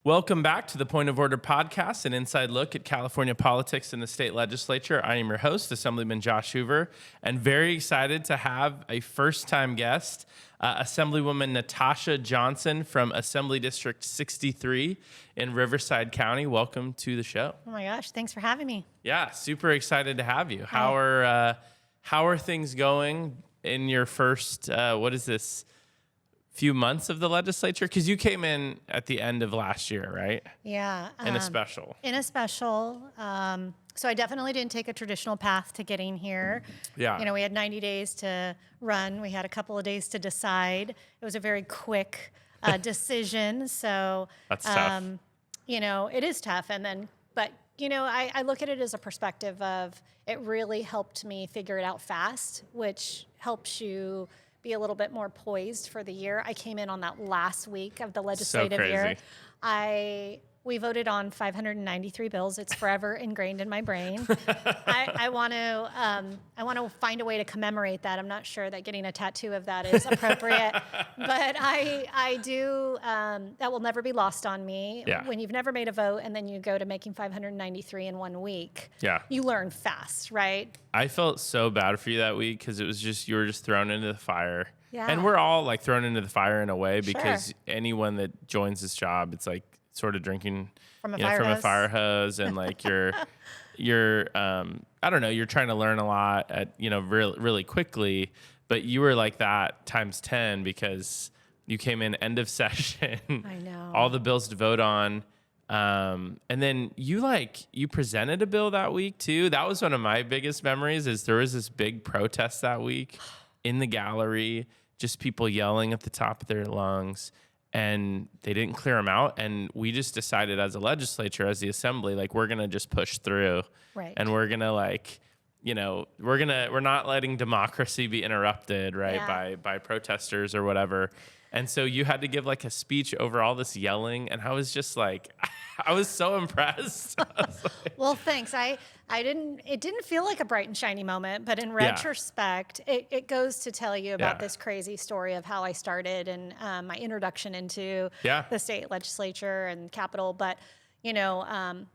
Welcome back to the Point of Order podcast, an inside look at California politics in the state legislature. I am your host, Assemblyman Josh Hoover, and very excited to have a first-time guest, Assemblywoman Natasha Johnson from Assembly District 63 in Riverside County. Welcome to the show. Oh my gosh, thanks for having me. Yeah, super excited to have you. How are things going in your first, few months of the legislature? Because you came in at the end of last year, right? Yeah. In a special. So I definitely didn't take a traditional path to getting here. Yeah. You know, we had 90 days to run. We had a couple of days to decide. It was a very quick decision. So That's tough. You know, it is tough. But I look at it as a perspective of it really helped me figure it out fast, which helps you be a little bit more poised for the year. I came in on that last week of the legislative year. We voted on 593 bills. It's forever ingrained in my brain. I want to find a way to commemorate that. I'm not sure that getting a tattoo of that is appropriate, but I do. That will never be lost on me. Yeah. When you've never made a vote and then you go to making 593 in 1 week, Yeah. you learn fast, right? I felt so bad for you that week because it was just, you were just thrown into the fire. Yeah. And we're all like thrown into the fire in a way Sure. because anyone that joins this job, it's like sort of drinking From a fire hose and like you're I don't know, you're trying to learn a lot at, really quickly, but you were like that times 10 because you came in end of session. I know. All the bills to vote on. And then you presented a bill that week too. That was one of my biggest memories is there was this big protest that week in the gallery, just people yelling at the top of their lungs, and they didn't clear them out. And we just decided as a legislature, as the assembly, like we're going to just push through. Right. And we're going to we're not letting democracy be interrupted, right. Yeah. By protesters or whatever. And so you had to give like a speech over all this yelling. And I was just like, I was so impressed. Well, thanks. It didn't feel like a bright and shiny moment, but in retrospect, it goes to tell you about this crazy story of how I started and my introduction into the state legislature and Capitol. But, and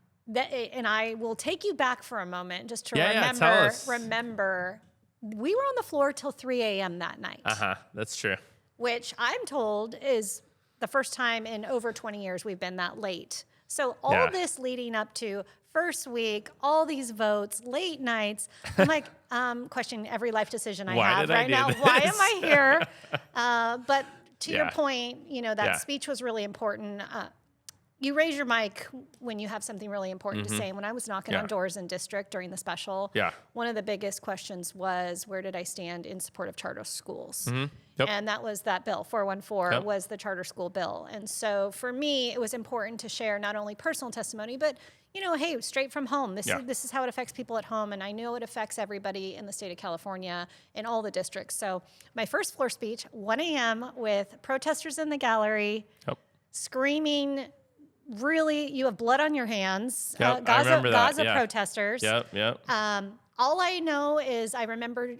I will take you back for a moment just to remember we were on the floor till 3 a.m. that night. That's true. Which I'm told is the first time in over 20 years we've been that late. So all this leading up to first week, all these votes, late nights, I'm like questioning every life decision I have right now. Why am I here? But to your point, that speech was really important. You raise your mic when you have something really important to say. And when I was knocking on doors in district during the special, one of the biggest questions was, where did I stand in support of charter schools? Yep. And that was that bill, 414, was the charter school bill. And so for me, it was important to share not only personal testimony, but, hey, straight from home. This is how it affects people at home. And I know it affects everybody in the state of California in all the districts. So my first floor speech, 1 a.m. with protesters in the gallery, screaming, really, you have blood on your hands. Gaza protesters. All I know is I remember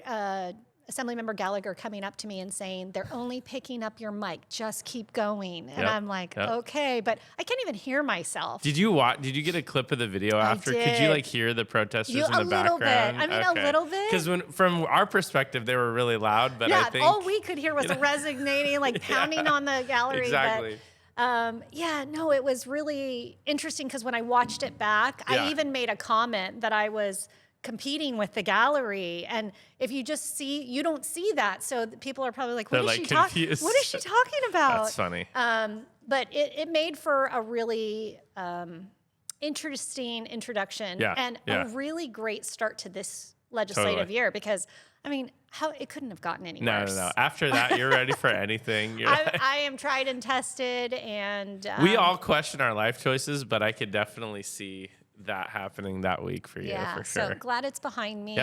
Assemblymember Gallagher coming up to me and saying, they're only picking up your mic. Just keep going. And I'm like, okay, but I can't even hear myself. Did you get a clip of the video after? I did. Could you hear the protesters in the background? A little bit. I mean, a little bit. Because from our perspective, they were really loud, but I think all we could hear was resonating, like pounding on the gallery. Exactly. But, it was really interesting because when I watched it back, I even made a comment that I was competing with the gallery, and if you just see, you don't see that, so people are probably like, what is she talking about? That's funny. But it made for a really interesting introduction and a really great start to this legislative year, because it couldn't have gotten any worse. No. After that, you're ready for anything. I am tried and tested, and we all question our life choices, but I could definitely see that happening that week for you, for sure. So glad it's behind me.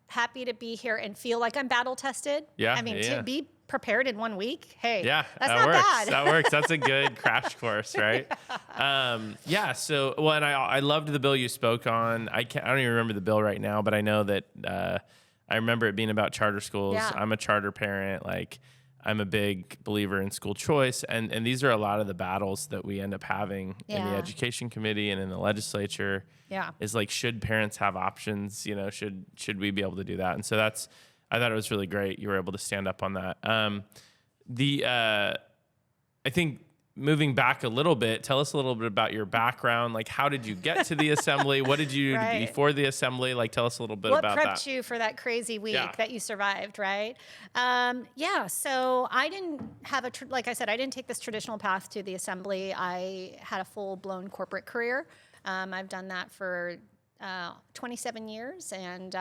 Happy to be here and feel like I'm battle tested. To be prepared in 1 week, hey, that's not bad. That works. That's a good crash course, right? So, and I loved the bill you spoke on. I don't even remember the bill right now, but I know that I remember it being about charter schools. I'm a charter parent. I'm a big believer in school choice, and these are a lot of the battles that we end up having in the education committee and in the legislature. Yeah. Is like, should parents have options? You know, should we be able to do that? And so I thought it was really great you were able to stand up on that. I think moving back a little bit, tell us a little bit about your background. Like, how did you get to the assembly? What did you do before the assembly? Like, tell us a little bit about that. What prepped you for that crazy week that you survived, right? So I didn't have like I said, I didn't take this traditional path to the assembly. I had a full-blown corporate career. I've done that for 27 years, and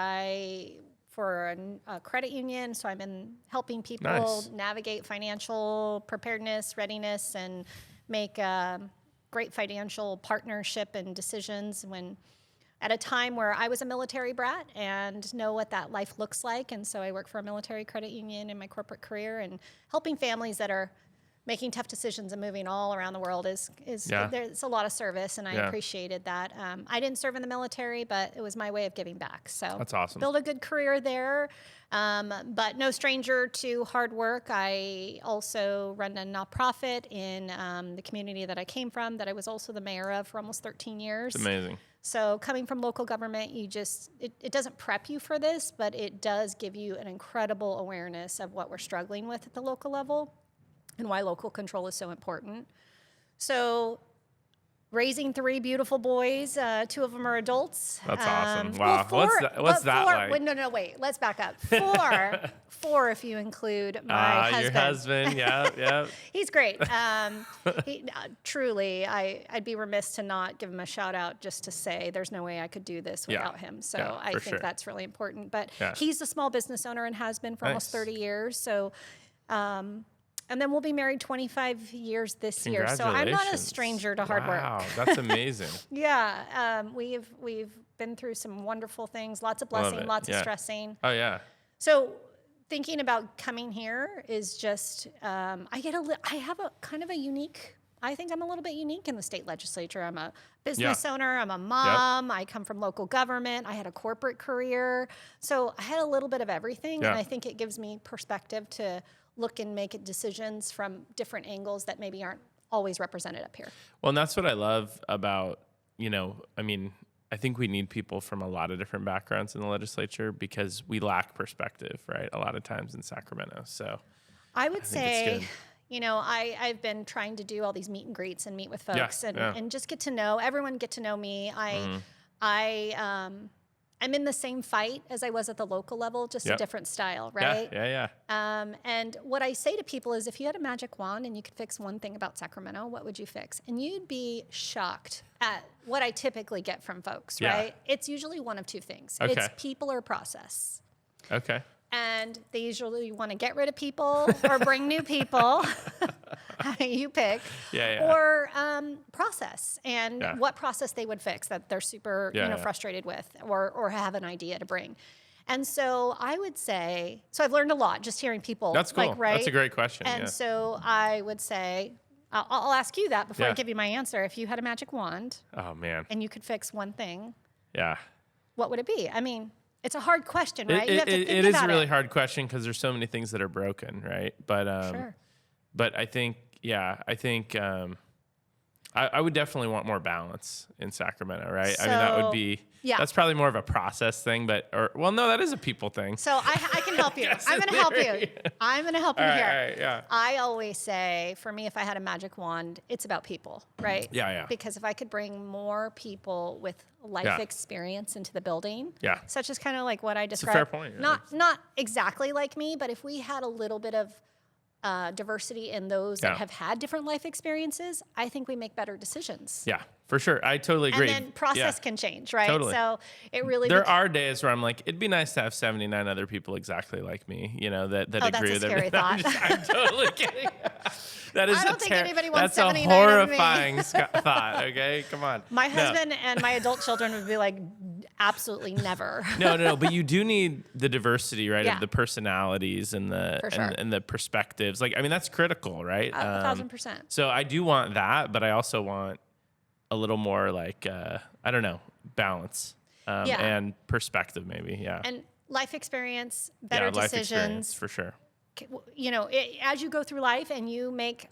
for a credit union, so I've been helping people navigate financial preparedness, readiness, and make great financial partnership and decisions at a time where I was a military brat and know what that life looks like. And so I work for a military credit union in my corporate career, and helping families that are making tough decisions and moving all around the world is there's a lot of service, and I appreciated that. I didn't serve in the military, but it was my way of giving back. So that's awesome. Built a good career there, but no stranger to hard work. I also run a nonprofit in the community that I came from, that I was also the mayor of for almost 13 years. It's amazing. So coming from local government, it doesn't prep you for this, but it does give you an incredible awareness of what we're struggling with at the local level, and why local control is so important. So raising 3 beautiful boys, 2 of them are adults. That's awesome. Wow. What's that like? Wait, let's back up. 4 if you include my husband. Your husband, yeah. He's great. Truly, I'd be remiss to not give him a shout out, just to say there's no way I could do this without him. So I think that's really important. But he's a small business owner and has been for almost 30 years. So, and then we'll be married 25 years this year. So I'm not a stranger to hard work. Wow, that's amazing. We've been through some wonderful things, lots of blessing, lots of stressing. Oh, yeah. So thinking about coming here is just, I have a kind of a unique, I think I'm a little bit unique in the state legislature. I'm a business owner. I'm a mom. I come from local government. I had a corporate career. So I had a little bit of everything. And I think it gives me perspective to look and make decisions from different angles that maybe aren't always represented up here. Well, and that's what I love about, I think we need people from a lot of different backgrounds in the legislature, because we lack perspective, right? A lot of times in Sacramento. So I would say, I've been trying to do all these meet and greets and meet with folks and just get to know everyone, get to know me. I'm in the same fight as I was at the local level, just a different style, right? Yeah. And what I say to people is, if you had a magic wand and you could fix one thing about Sacramento, what would you fix? And you'd be shocked at what I typically get from folks, right? It's usually one of 2 things. Okay. It's people or process. Okay. And they usually want to get rid of people or bring new people. You pick. Or process, and what process they would fix that they're super frustrated with, or have an idea to bring. And so I would say, I've learned a lot just hearing people. That's cool. That's a great question. And so I would say, I'll ask you that before I give you my answer. If you had a magic wand, oh man, and you could fix one thing, what would it be? I mean, it's a hard question, right? You have to think it is a really hard question, because there's so many things that are broken, right? But but I think I would definitely want more balance in Sacramento, right? So, that would be that's probably more of a process thing, no, that is a people thing. So I can help you. I'm going to help you. I'm going to help you here. All right, I always say, for me, if I had a magic wand, it's about people, right? Yeah. Because if I could bring more people with life experience into the building, such as kind of like what I described. It's a fair point. Not exactly like me, but if we had a little bit of diversity in those that have had different life experiences, I think we make better decisions. Yeah, for sure. I totally agree. And then process can change, right? Totally. So it really... There are days where I'm like, it'd be nice to have 79 other people exactly like me, that agree with that's a scary thought. I'm totally kidding. That is I don't think anybody wants that's 79 a horrifying thought, okay? Come on. My husband and my adult children would be like, absolutely never. No, but you do need the diversity, right? Of the personalities and the perspectives. That's critical, right? 1,000%. So I do want that, but I also want a little more balance and perspective, maybe. Yeah. And life experience, better life decisions. experience, for sure. as you go through life and you make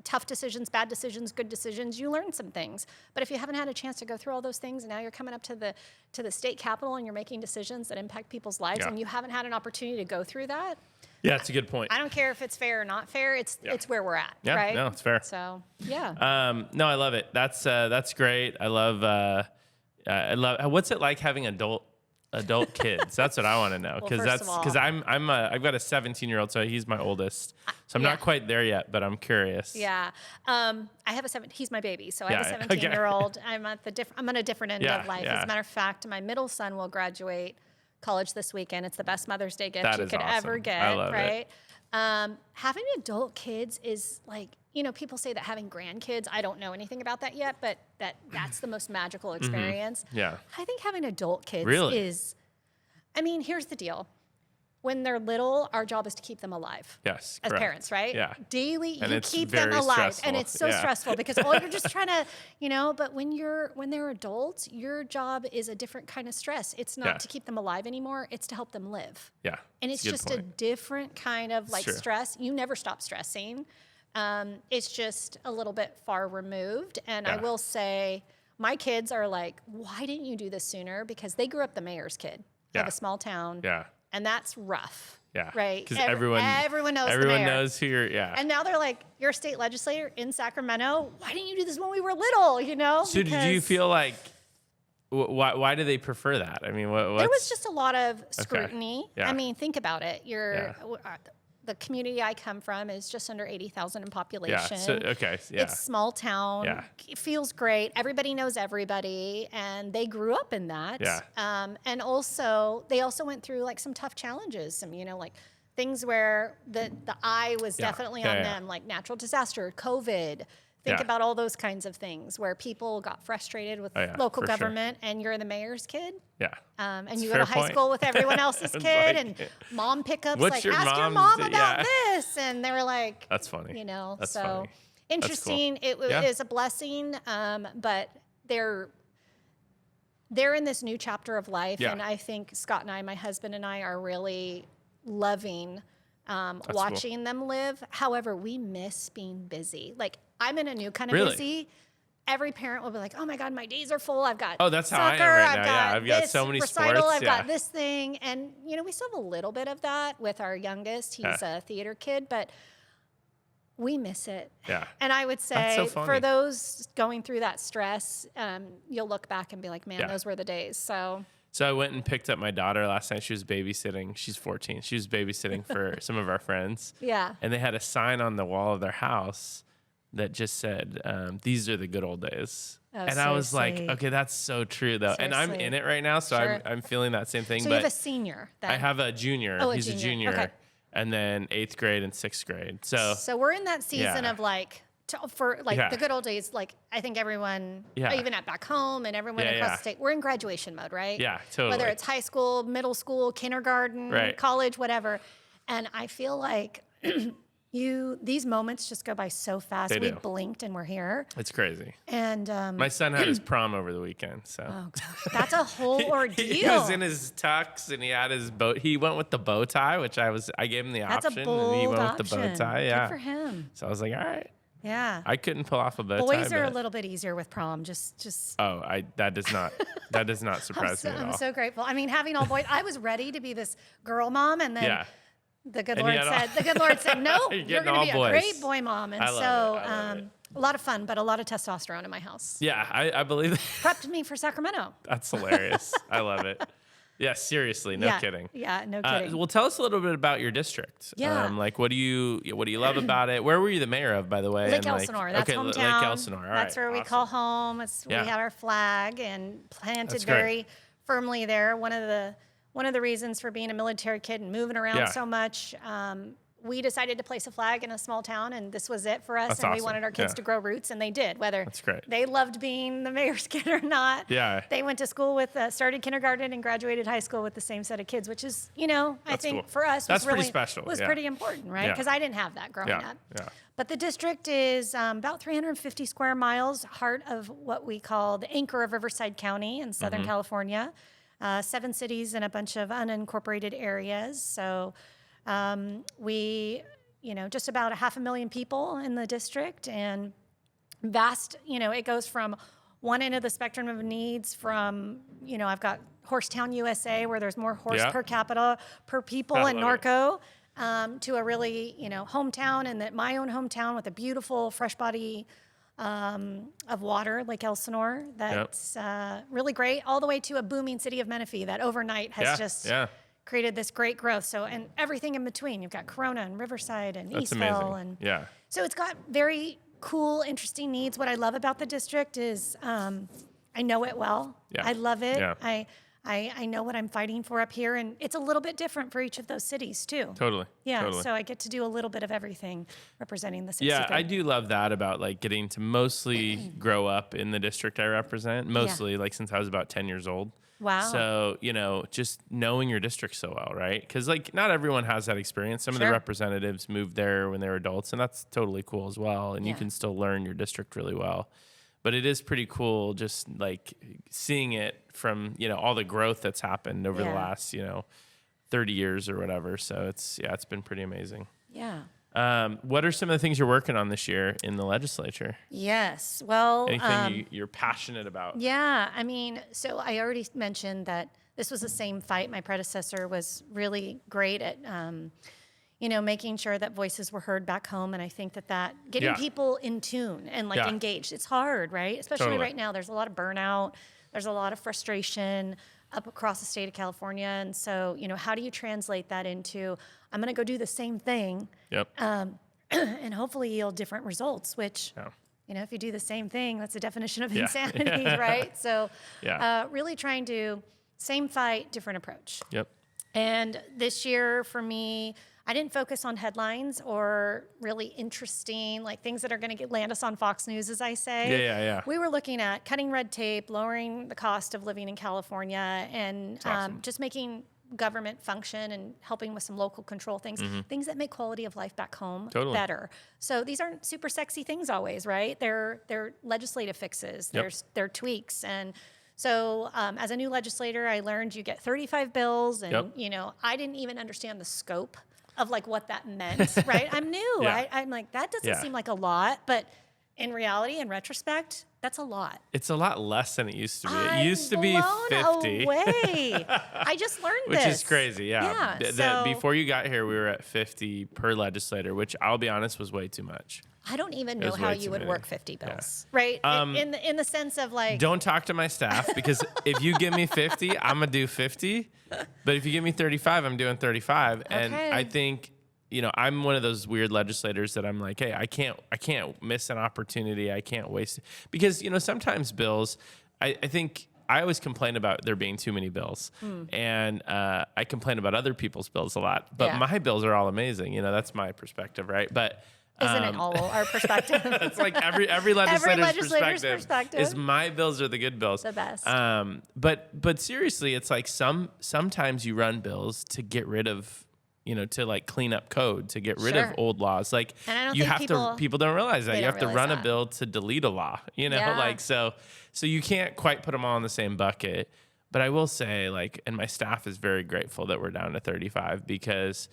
tough decisions, bad decisions, good decisions, you learn some things. But if you haven't had a chance to go through all those things, and now you're coming up to the state capitol and you're making decisions that impact people's lives, and you haven't had an opportunity to go through that. Yeah, it's a good point. I don't care if it's fair or not fair. It's where we're at, right? No, it's fair. So yeah. No, I love it. That's great. I love what's it like having adult kids. That's what I want to know, because I've got a 17-year-old, so he's my oldest, so I'm not quite there yet, but I'm curious. Yeah. I have he's my baby, so I have a 17-year-old. I'm on a different end of life. As a matter of fact, my middle son will graduate college this weekend. It's the best Mother's Day gift you could ever get. I love it. Having adult kids is like, people say that having grandkids, I don't know anything about that yet, but that's the most magical experience. Yeah. I think having adult kids is, here's the deal. When they're little, our job is to keep them alive. Yes, as parents, right? Yeah. Daily, you keep them alive, stressful. And it's so stressful because you're just trying to, But when they're adults, your job is a different kind of stress. It's not to keep them alive anymore; it's to help them live. Yeah, and it's just a different kind of stress. You never stop stressing. It's just a little bit far removed. And I will say, my kids are like, "Why didn't you do this sooner?" Because they grew up the mayor's kid of a small town. Yeah. And that's rough. Yeah. Right. Because everyone knows Everyone knows who you're. Yeah. And now they're like, you're a state legislator in Sacramento. Why didn't you do this when we were little? So did you feel like, why do they prefer that? I mean, there was just a lot of scrutiny. Okay. Yeah. I mean, think about it. The community I come from is just under 80,000 in population. Yeah. It's small town. Yeah. It feels great. Everybody knows everybody, and they grew up in that. Yeah. And they also went through like some tough challenges. Some, like things where the eye was definitely on them, like natural disaster, COVID. Think about all those kinds of things where people got frustrated with local government, and you're the mayor's kid. Yeah. And you go to high school with everyone else's kid, and mom pickups ask your mom about this, and they were like, "That's funny." That's so funny. Interesting. Cool. It is a blessing, but they're in this new chapter of life, and I think Scott and I, my husband and I, are really loving watching them live. However, we miss being busy. Like, I'm in a new kind of busy. Every parent will be like, "Oh my God, my days are full. I've got that's soccer, how I am right now. I've got so many recital, sports. I've got this thing," and we still have a little bit of that with our youngest. He's a theater kid, but we miss it. Yeah. And I would say for those going through that stress, you'll look back and be like, "Man, those were the days." So I went and picked up my daughter last night. She was babysitting. She's 14. She was babysitting for some of our friends. Yeah. And they had a sign on the wall of their house that just said, "These are the good old days." And I was like, okay, that's so true though. And I'm in it right now, so I'm feeling that same thing. So you have a senior then? I have a junior. He's a junior. Okay. And then 8th grade and 6th grade. So we're in that season of like, the good old days, like I think everyone, even at back home and everyone across the state, we're in graduation mode, right? Yeah, totally. Whether it's high school, middle school, kindergarten, college, whatever. And I feel like these moments just go by so fast. We blinked and we're here. It's crazy. And my son had his prom over the weekend, so oh gosh, that's a whole ordeal. He was in his tux and he had his bow. He went with the bow tie, which I gave him the option. That's a bold and he went option. with the bow tie. Yeah, good for him. So I was like, all right. Yeah. I couldn't pull off a bow tie. Boys are a little bit easier with prom. Just. Oh, that does not surprise me at all. I'm so grateful. I mean, having all boys, I was ready to be this girl mom, and then the good Lord said, "No, you're going to be a great boy mom." And a lot of fun, but a lot of testosterone in my house. Yeah, I believe that. Prepped me for Sacramento. That's hilarious. I love it. Yeah, seriously, no kidding. Yeah, no kidding. Well, tell us a little bit about your district. Yeah. Like, what do you love about it? Where were you the mayor of, by the way? Lake Elsinore. That's hometown. Lake Elsinore. All right. That's where we call home. We had our flag and planted very firmly there. One of the reasons for being a military kid and moving around so much, we decided to place a flag in a small town, and this was it for us. We wanted our kids to grow roots, and they did. Whether they loved being the mayor's kid or not, they went to school started kindergarten and graduated high school with the same set of kids, which is, I think for us was really special. Was pretty important, right? Because I didn't have that growing up. Yeah. But the district is about 350 square miles, heart of what we call the anchor of Riverside County in Southern California. 7 cities and a bunch of unincorporated areas. So We, just about 500,000 people in the district, and vast, it goes from one end of the spectrum of needs from, I've got Horsetown, USA, where there's more horse per capita per people in Norco, to a really, hometown, and that my own hometown with a beautiful fresh body of water, Lake Elsinore, that's really great, all the way to a booming city of Menifee that overnight has created this great growth. So, and everything in between. You've got Corona and Riverside and Eastville. And so it's got very cool, interesting needs. What I love about the district is I know it well. I love it. I know what I'm fighting for up here, and it's a little bit different for each of those cities too. Totally. So I get to do a little bit of everything representing the 63. Yeah, I do love that about like getting to mostly grow up in the district I represent, mostly like since I was about 10 years old. Wow. So, just knowing your district so well, right? Because like not everyone has that experience. Some of the representatives moved there when they were adults, and that's totally cool as well. And you can still learn your district really well. But it is pretty cool just like seeing it from, all the growth that's happened over the last, 30 years or whatever. So it's been pretty amazing. Yeah. What are some of the things you're working on this year in the legislature? Yes. Well, anything you're passionate about? Yeah. I mean, so I already mentioned that this was the same fight. My predecessor was really great at, making sure that voices were heard back home. And I think that getting people in tune and engaged, it's hard, right? Especially right now, there's a lot of burnout. There's a lot of frustration up across the state of California. And so, how do you translate that into, I'm going to go do the same thing and hopefully yield different results, which, if you do the same thing, that's the definition of insanity, right? So really trying to, same fight, different approach. Yep. And this year for me, I didn't focus on headlines or really interesting, like things that are going to land us on Fox News, as I say. Yeah. We were looking at cutting red tape, lowering the cost of living in California, and just making government function and helping with some local control things, things that make quality of life back home better. So these aren't super sexy things always, right? They're legislative fixes. They're tweaks. And so as a new legislator, I learned you get 35 bills, and I didn't even understand the scope of like what that meant, right? I'm new. I'm like, that doesn't seem like a lot, but in reality, in retrospect, that's a lot. It's a lot less than it used to be. It used to be 50. Away. I just learned which this. is crazy, before you got here, we were at 50 per legislator, which I'll be honest was way too much. I don't even know how you would work 50 bills, right? In the sense of like... Don't talk to my staff, because if you give me 50, I'm going to do 50. But if you give me 35, I'm doing 35. Okay. And I think, I'm one of those weird legislators that I'm like, hey, I can't miss an opportunity. I can't waste it. Because, sometimes bills, I think... I always complain about there being too many bills, and I complain about other people's bills a lot. But my bills are all amazing. That's my perspective, right? But isn't it all our perspective? It's like every legislator's perspective is my bills are the good bills, the best. But seriously, it's like sometimes you run bills to get rid of. To like clean up code, to get rid of old laws. Like people don't realize that. You have to run a bill to delete a law, so you can't quite put them all in the same bucket. But I will say and my staff is very grateful that we're down to 35, because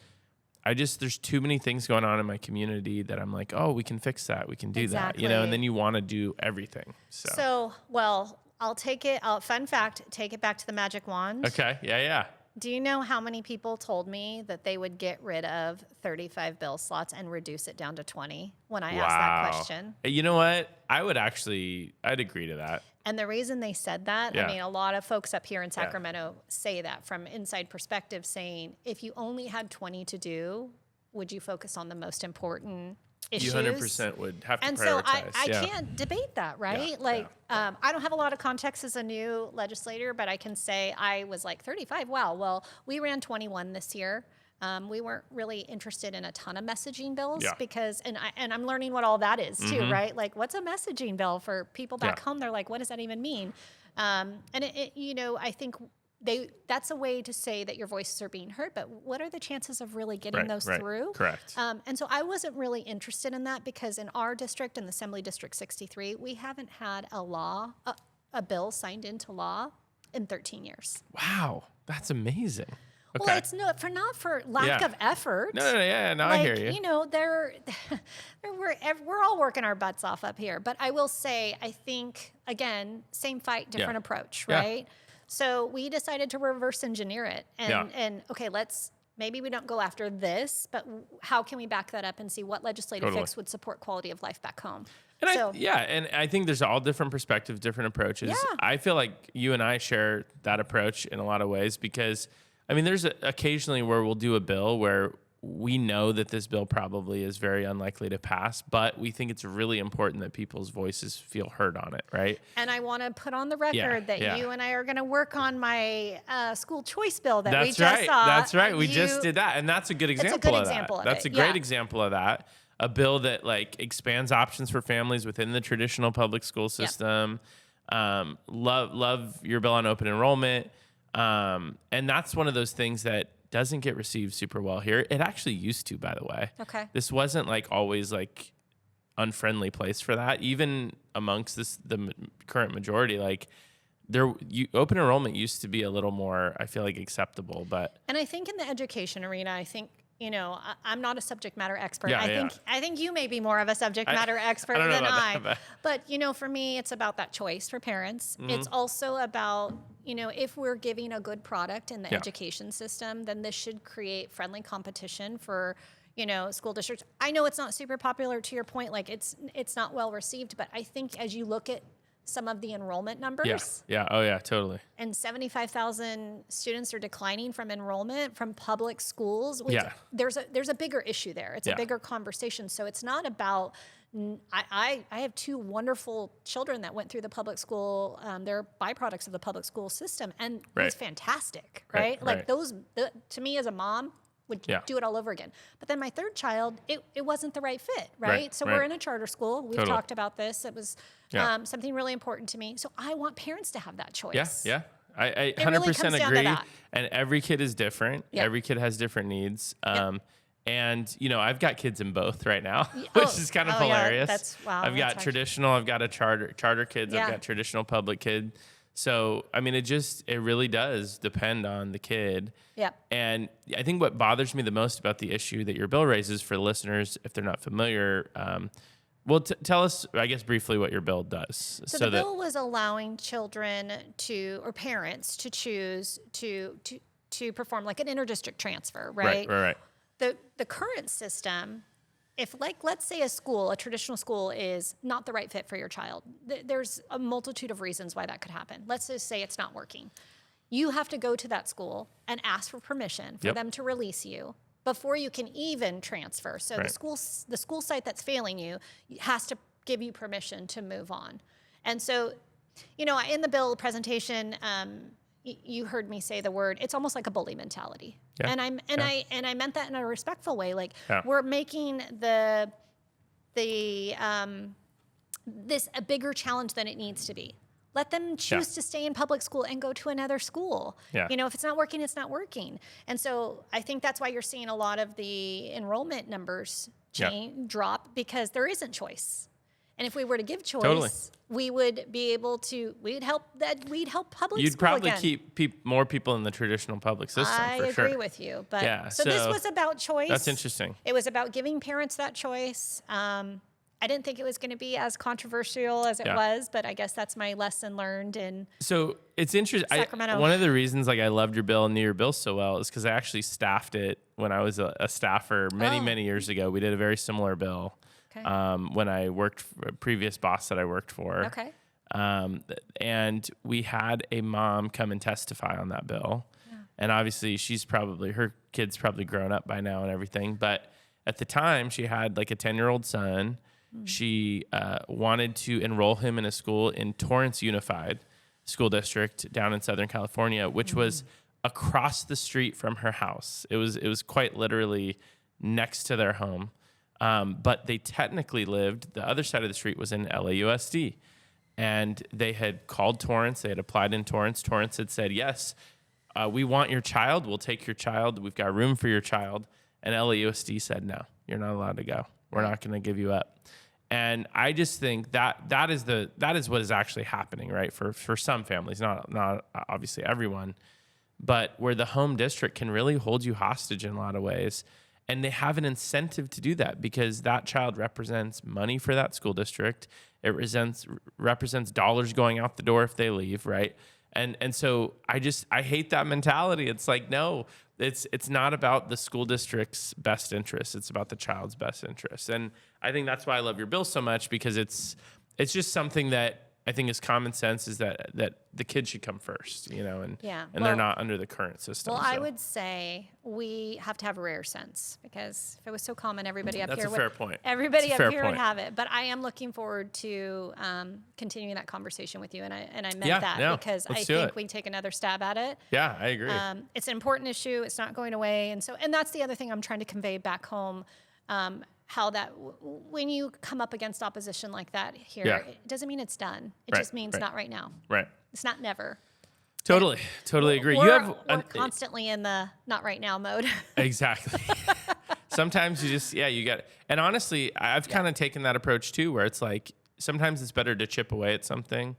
there's too many things going on in my community that I'm like, oh, we can fix that. We can do that, and then you want to do everything. So, I'll take it. Fun fact, take it back to the magic wand. Okay. Yeah. Do you know how many people told me that they would get rid of 35 bill slots and reduce it down to 20 when I asked that question? You know what? I'd agree to that. And the reason they said that, I mean, a lot of folks up here in Sacramento say that from inside perspective, saying, if you only had 20 to do, would you focus on the most important issues? You 100% would have to prioritize. And so I can't debate that, right? I don't have a lot of context as a new legislator, but I can say I was like 35. Wow. Well, we ran 21 this year. We weren't really interested in a ton of messaging bills because, and I'm learning what all that is too, right? Like, what's a messaging bill for people back home? They're like, what does that even mean? And I think that's a way to say that your voices are being heard, but what are the chances of really getting those through? Correct. And so I wasn't really interested in that, because in our district, in the Assembly District 63, we haven't had a bill signed into law in 13 years. Wow. That's amazing. Okay. Well, it's not for lack of effort. No, yeah, no, I hear you. You know, we're all working our butts off up here. But I will say, I think, again, same fight, different approach, right? So we decided to reverse engineer it. And okay, maybe we don't go after this, but how can we back that up and see what legislative fix would support quality of life back home? And I think there's all different perspectives, different approaches. Yeah. I feel like you and I share that approach in a lot of ways because, I mean, there's occasionally where we'll do a bill where we know that this bill probably is very unlikely to pass, but we think it's really important that people's voices feel heard on it, right? And I want to put on the record that you and I are going to work on my school choice bill that we just saw. That's right. We just did that, and that's a good example of that. That's a great example of that. A bill that like expands options for families within the traditional public school system. Love your bill on open enrollment. And that's one of those things that doesn't get received super well here. It actually used to, by the way. Okay. This wasn't like always like unfriendly place for that. Even amongst the current majority, like open enrollment used to be a little more, I feel like, acceptable. And I think in the education arena, I'm not a subject matter expert. I think you may be more of a subject matter expert than I. But for me, it's about that choice for parents. Mm-hmm. It's also about, if we're giving a good product in the education system, then this should create friendly competition for, school districts. I know it's not super popular, to your point, like it's not well received, but I think as you look at some of the enrollment numbers. Yeah. Oh, yeah, totally. And 75,000 students are declining from enrollment from public schools. There's a bigger issue there. It's a bigger conversation. So it's not about, I have two wonderful children that went through the public school. They're byproducts of the public school system. And it was fantastic, right? Like to me as a mom, would do it all over again. But then my third child, it wasn't the right fit, right? So we're in a charter school. We've talked about this. It was something really important to me. So I want parents to have that choice. Yeah. I 100% agree. And every kid is different. Every kid has different needs. And, I've got kids in both right now, which is kind of hilarious. I've got traditional, I've got a charter kids, I've got traditional public kid. So, I mean, it really does depend on the kid. Yep. And I think what bothers me the most about the issue that your bill raises for listeners, if they're not familiar, tell us, I guess, briefly what your bill does. So the bill was allowing children or parents to choose to perform like an interdistrict transfer, right? Right. The current system, if let's say a traditional school is not the right fit for your child, there's a multitude of reasons why that could happen. Let's just say it's not working. You have to go to that school and ask for permission for them to release you before you can even transfer. So the school site that's failing you has to give you permission to move on. And so, in the bill presentation, you heard me say the word, it's almost like a bully mentality. Yeah. And I meant that in a respectful way. Like we're making this a bigger challenge than it needs to be. Let them choose to stay in public school and go to another school. Yeah. If it's not working, it's not working. And so I think that's why you're seeing a lot of the enrollment numbers drop, because there isn't choice. And if we were to give choice, we would be able to. We'd help public school again. You'd probably keep more people in the traditional public system. I agree with you, but so this was about choice. That's interesting. It was about giving parents that choice. I didn't think it was going to be as controversial as it was, but I guess that's my lesson learned in. So it's interesting. Sacramento. One of the reasons I loved your bill and knew your bill so well is because I actually staffed it when I was a staffer many years ago. We did a very similar bill. Okay. When I worked for a previous boss that I worked for. Okay. And we had a mom come and testify on that bill. Yeah. And obviously her kid's probably grown up by now and everything. But at the time she had like a 10-year-old son. Mm. She wanted to enroll him in a school in Torrance Unified School District down in Southern California, which was across the street from her house. It was quite literally next to their home. But they technically lived, the other side of the street was in LAUSD. And they had called Torrance. They had applied in Torrance. Torrance had said, yes, we want your child. We'll take your child. We've got room for your child. And LAUSD said, no, you're not allowed to go. We're not going to give you up. And I just think that is what is actually happening, right? For some families, not obviously everyone. but where the home district can really hold you hostage in a lot of ways. And they have an incentive to do that because that child represents money for that school district. It represents dollars going out the door if they leave, right? And so I hate that mentality. It's like, no, it's not about the school district's best interest. It's about the child's best interest. And I think that's why I love your bill so much, because it's just something that I think is common sense, is that the kids should come first, and they're not under the current system. Well, I would say we have to have a rare sense, because if it was so common, everybody up That's here a fair point. Everybody up here point. would have it. But I am looking forward to continuing that conversation with you, and I meant that because I think we take another stab at it. Yeah, I agree. It's an important issue. It's not going away, and that's the other thing I'm trying to convey back home. How that when you come up against opposition like that here, it doesn't mean it's done. It just means not right now. Right. It's not never. Totally agree. We're constantly in the not right now mode. Exactly. Sometimes you just, you got it. And honestly, I've kind of taken that approach too, where it's like, sometimes it's better to chip away at something,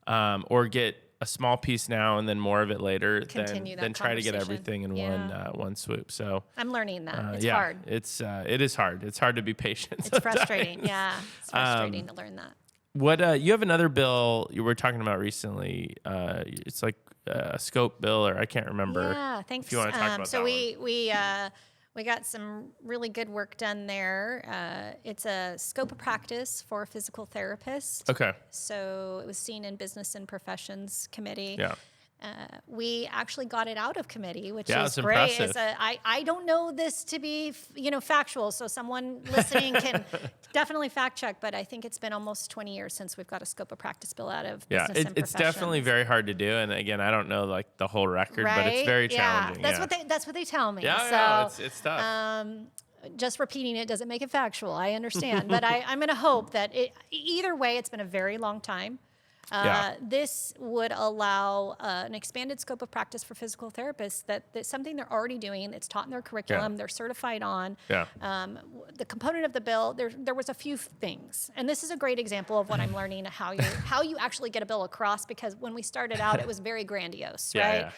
or get a small piece now and then more of it later, than try to get everything in one swoop. So I'm learning that. It's hard. It is hard. It's hard to be patient. It's frustrating. Yeah. It's frustrating to learn that. What you have another bill you were talking about recently. It's like a scope bill, or I can't remember. Yeah, thanks. If you want to talk about so that we got some really good work done there. It's a scope of practice for a physical therapist. Okay. So it was seen in Business and Professions Committee. Yeah. We actually got it out of committee, which is great. impressive. I don't know this to be factual, so someone listening can definitely fact check. But I think it's been almost 20 years since we've got a scope of practice bill out of Business and Professions. It's definitely very hard to do. And again, I don't know like the whole record, but it's very challenging. That's what they tell me. It's tough. Just repeating it doesn't make it factual. I understand, but I'm going to hope that either way, it's been a very long time. This would allow an expanded scope of practice for physical therapists. That's something they're already doing. It's taught in their curriculum. They're certified on. The component of the bill, there was a few things, and this is a great example of what I'm learning how you actually get a bill across. Because when we started out, it was very grandiose, right?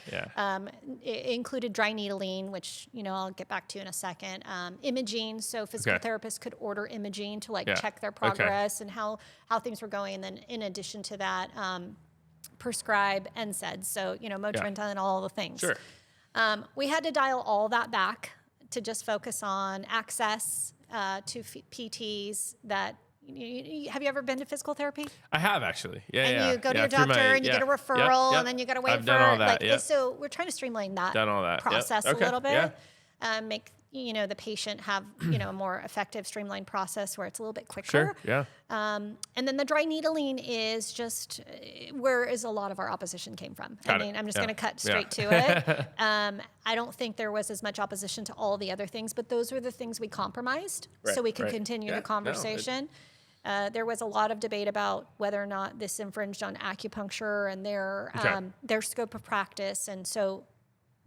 It included dry needling, which I'll get back to in a second. Imaging, so physical therapists could order imaging to check their progress and how things were going. And then in addition to that, prescribe NSAIDs, so Motrin and all the things. Sure. We had to dial all that back to just focus on access to PTs. Have you ever been to physical therapy? I have actually. And you go to your doctor and you get a referral, and then you got to wait I've done all that. So we're trying to streamline that process a little bit. Make the patient have a more effective, streamlined process where it's a little bit quicker. Sure. Yeah. And then the dry needling is just where is a lot of our opposition came from. I'm just going to cut straight to it. I don't think there was as much opposition to all the other things, but those were the things we compromised so we can continue the conversation. There was a lot of debate about whether or not this infringed on acupuncture and their scope of practice, and so.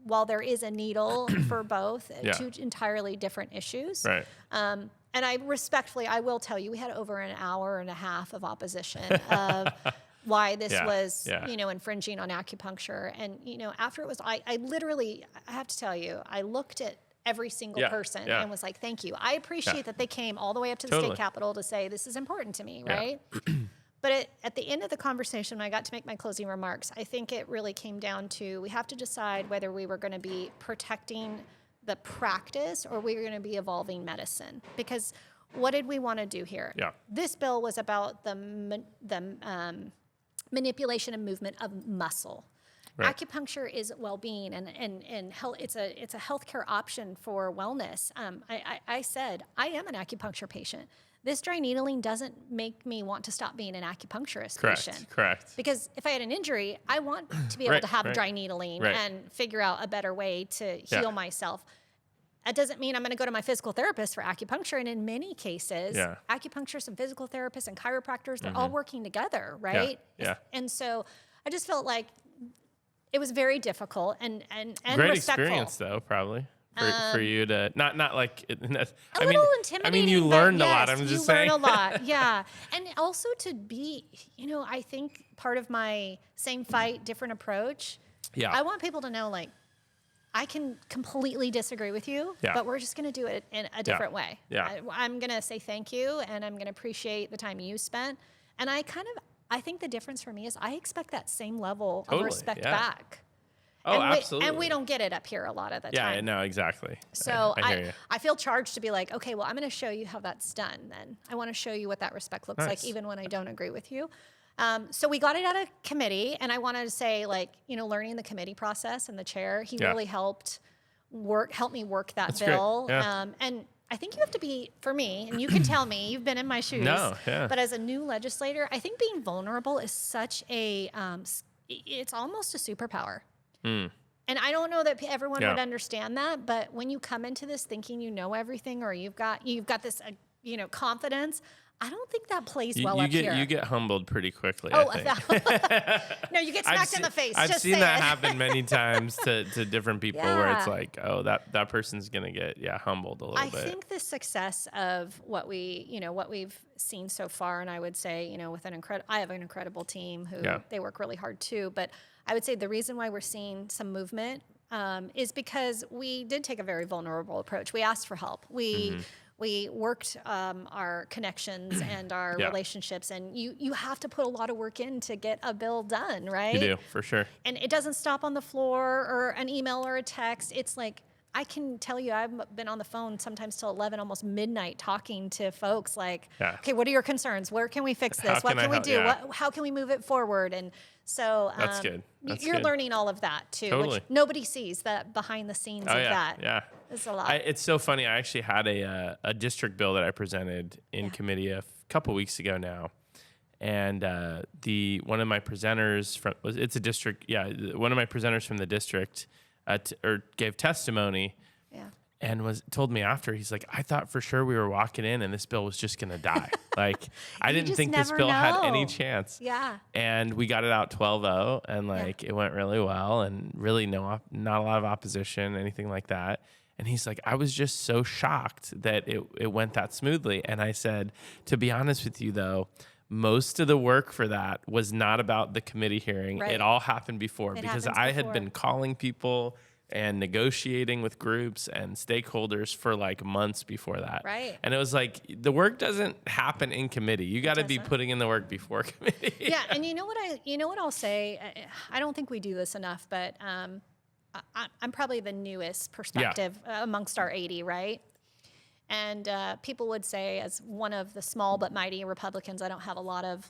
While there is a needle for both, two entirely different issues. Right. And I will tell you, we had over an hour and a half of opposition of why this was, infringing on acupuncture. And, after it was, I have to tell you, I looked at every single person and was like, thank you. I appreciate that they came all the way up to the state capitol to say, this is important to me, right? But at the end of the conversation, when I got to make my closing remarks, I think it really came down to we have to decide whether we were going to be protecting the practice or we were going to be evolving medicine. Because what did we want to do here? This bill was about the manipulation and movement of muscle. Right. Acupuncture is well-being and health, it's a healthcare option for wellness. I said I am an acupuncture patient. This dry needling doesn't make me want to stop being an acupuncturist patient. Correct. Because if I had an injury, I want to be able to have dry needling and figure out a better way to heal myself. That doesn't mean I'm going to go to my physical therapist for acupuncture. And in many cases, acupuncturists and physical therapists and chiropractors, they're all working together, right? Yeah. And so I just felt like it was very difficult and great respectful. Experience, though, probably. For you to not like little intimidating. I mean, you learned a lot. I'm just saying. You learn a lot, yeah. And also to be, I think part of my same fight, different approach. Yeah. I want people to know, like, I can completely disagree with you, but we're just going to do it in a different way. Yeah. I'm going to say thank you, and I'm going to appreciate the time you spent. And I think the difference for me is I expect that same level of respect back. Oh, and absolutely. And we don't get it up here a lot of the time. Yeah, no, exactly. So I hear you. I feel charged to be like, okay, well, I'm going to show you how that's done then. I want to show you what that respect looks like, even when I don't agree with you. So we got it out of committee, and I wanted to say, like, learning the committee process and the chair, he really helped me work that bill. Yeah. And I think you have to be, for me, and you can tell me, you've been in my shoes. But as a new legislator, I think being vulnerable is such a, it's almost a superpower. And I don't know that everyone would understand that, but when you come into this thinking you know everything, or you've got this, confidence, I don't think that plays well up here. You get humbled pretty quickly. Oh, I think. No, you get smacked in the face. I've just seen that happen many times to different people where it's Yeah. like, oh, that person's gonna get humbled a little bit. I think the success of what we've seen so far, and I would say, with I have an incredible team who they work really hard too. But I would say the reason why we're seeing some movement is because we did take a very vulnerable approach. We asked for help. We worked our connections and our relationships, and you have to put a lot of work in to get a bill done, right? You do, for sure. And it doesn't stop on the floor or an email or a text. It's like, I can tell you, I've been on the phone sometimes till 11, almost midnight, talking to folks like, okay, what are your concerns? Where can we fix this? What can we do? How can we move it forward? And so that's good. You're learning all of that too, which nobody sees, that behind the scenes of that. Yeah. It's a lot. It's so funny. I actually had a district bill that I presented in committee a couple weeks ago now. And one of my presenters it's a district, one of my presenters from the district gave testimony and told me after, he's like, I thought for sure we were walking in and this bill was just going to die. Like, I didn't think this bill had any chance. Yeah. And we got it out 12-0, and it went really well, and really not a lot of opposition, anything like that. And he's like, I was just so shocked that it went that smoothly. And I said, to be honest with you, though, most of the work for that was not about the committee hearing. Right. It all happened before, because I had been calling people and negotiating with groups and stakeholders for like months before that. Right. And it was like, the work doesn't happen in committee. You got to be putting in the work before committee. Yeah. And you know what I'll say? I don't think we do this enough, but I'm probably the newest perspective amongst our 80, right? And people would say, as one of the small but mighty Republicans, I don't have a lot of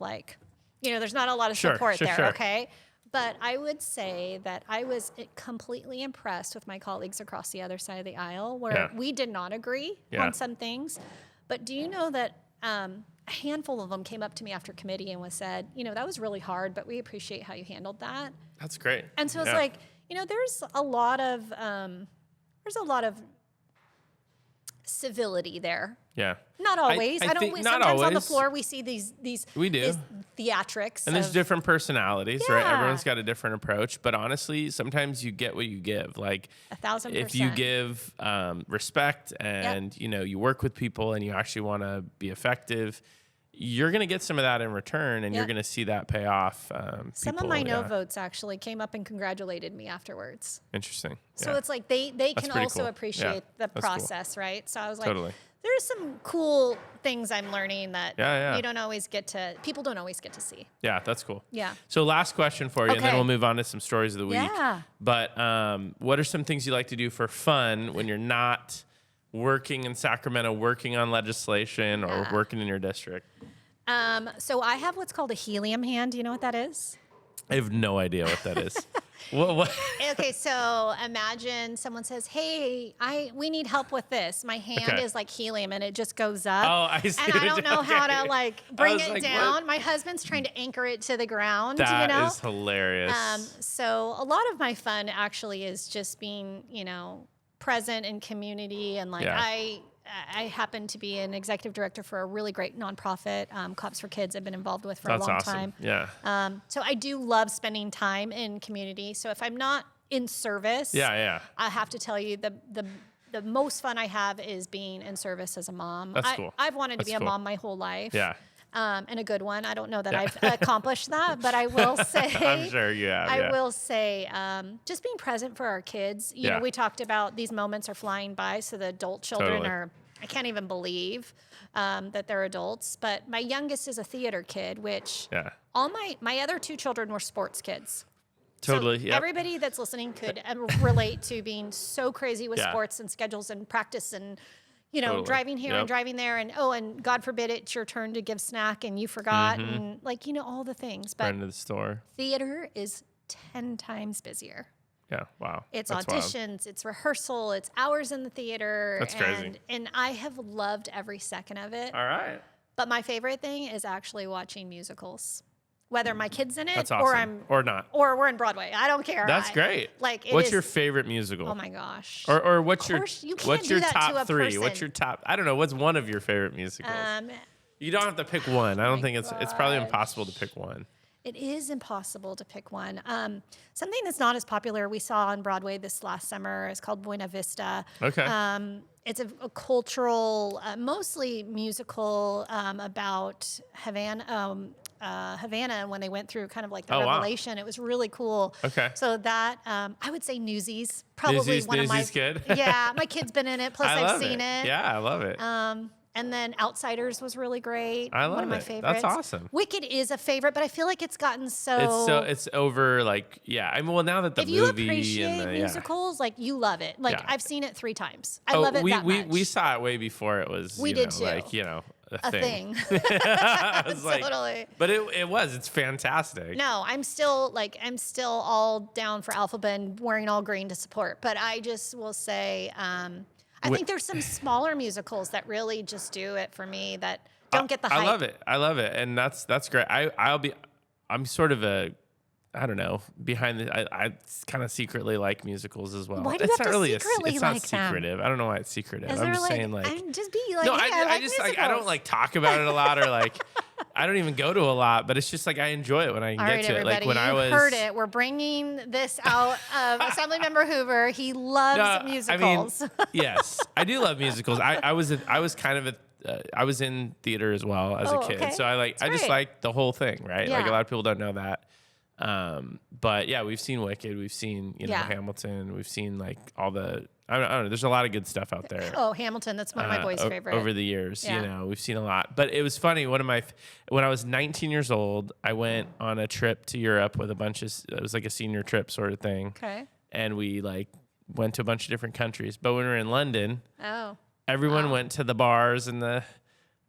there's not a lot of support there, okay? But I would say that I was completely impressed with my colleagues across the other side of the aisle, where we did not agree on some things. But do you know that a handful of them came up to me after committee and said, that was really hard, but we appreciate how you handled that. That's great. And so it's like, there's a lot of civility there. Yeah. Not always. I think not sometimes always. On the floor we see these we do. Theatrics. And there's different personalities, right? Everyone's got a different approach. But honestly, sometimes you get what you give. Like 1,000%. if you give respect and you work with people and you actually want to be effective, you're going to get some of that in return, and you're going to see that pay off. Some of my no votes actually came up and congratulated me afterwards. Interesting. So it's like they can also appreciate the process, right? So I was like, there's some cool things I'm learning that people don't always get to see. Yeah, that's cool. Yeah. So last question for you, and then we'll move on to some stories of the week. Yeah. But what are some things you like to do for fun when you're not working in Sacramento, working on legislation, or working in your district? So I have what's called a helium hand. Do you know what that is? I have no idea what that is. What? Okay, so imagine someone says, "Hey, we need help with this." My hand is like helium, and it just goes up. Oh, I see. And I don't know how to bring it down. What? My husband's trying to anchor it to the ground. That is hilarious. So a lot of my fun actually is just being, present in community, and I happen to be an executive director for a really great nonprofit, Cops for Kids, I've been involved with for a long time. Yeah. So I do love spending time in community. So if I'm not in service, I have to tell you the most fun I have is being in service as a mom. That's cool. I've wanted to be a mom my whole life. Yeah. and a good one. I don't know that I've accomplished that, but I will say, I'm sure you have. I will say, just being present for our kids. You know, we talked about these moments are flying by, so the adult children are, I can't even believe that they're adults. But my youngest is a theater kid, which all my other 2 children were sports kids. Totally. So everybody that's listening could relate to being so crazy with sports and schedules and practice and, you know, driving here and driving there. And God forbid it's your turn to give snack and you forgot and like, you know, all the things. But run to the store. Theater is 10 times busier. Yeah. Wow. It's That's auditions, wild. it's rehearsal, it's hours in the theater. That's crazy. And I have loved every second of it. All right. But my favorite thing is actually watching musicals. Whether my kid's in it That's awesome. or not. Or we're in Broadway. I don't care. That's great. Like, what's your favorite musical? Oh my gosh. Or what's your you can't what's do your that top to a 3? person. What's your top? I don't know. What's one of your favorite musicals? You don't have to pick one. I don't think it's probably impossible to pick one. It is impossible to pick one. Something that's not as popular we saw on Broadway this last summer is called Buena Vista. Okay. It's a cultural, mostly musical about Havana. Havana, when they went through kind of like the revelation. Wow. It was really cool. Okay. So that, I would say Newsies, probably one of my... Newsies good? Yeah, my kid's been in it, plus I've seen it. Yeah, I love it. And then Outsiders was really great. I love one of my it. favorites. That's awesome. Wicked is a favorite, but I feel like it's gotten so... It's over, like, yeah. I mean, well, now that the if movie... If you appreciate musicals, like, you love it. Like, I've seen it 3 times. I love it that much. We saw it way before it was, we did too. Like, you know... A thing. Totally. But it's fantastic. No, I'm still all down for Alphaba and wearing all green to support. But I just will say, I think there's some smaller musicals that really just do it for me that don't get the hype. I love it. And that's great. I'm sort of I don't know, behind the, I kind of secretly like musicals as well. Why do you have to secretly it's like not secretive. them? I don't know why it's secretive. I'm just saying, like, I'm just be like, no, hey, I just like, I don't like talk about it a lot, or like, I don't even go to a lot, but it's just like I enjoy it when I can get to it. Like when I was heard it, we're bringing this out of Assemblymember Hoover. He loves musicals. I mean, yes, I do love musicals. I was in theater as well as a kid, okay. so I just like the whole thing, right? Yeah. Like a lot of people don't know that. But yeah, we've seen Wicked, we've seen, Hamilton, we've seen like all the, I don't know, there's a lot of good stuff out there. Oh, Hamilton, that's one of my boys' favorite. Over the years, we've seen a lot. But it was funny, when I was 19 years old, I went on a trip to Europe with it was like a senior trip sort of thing. Okay. And we like went to a bunch of different countries. But when we were in London, everyone went to the bars and the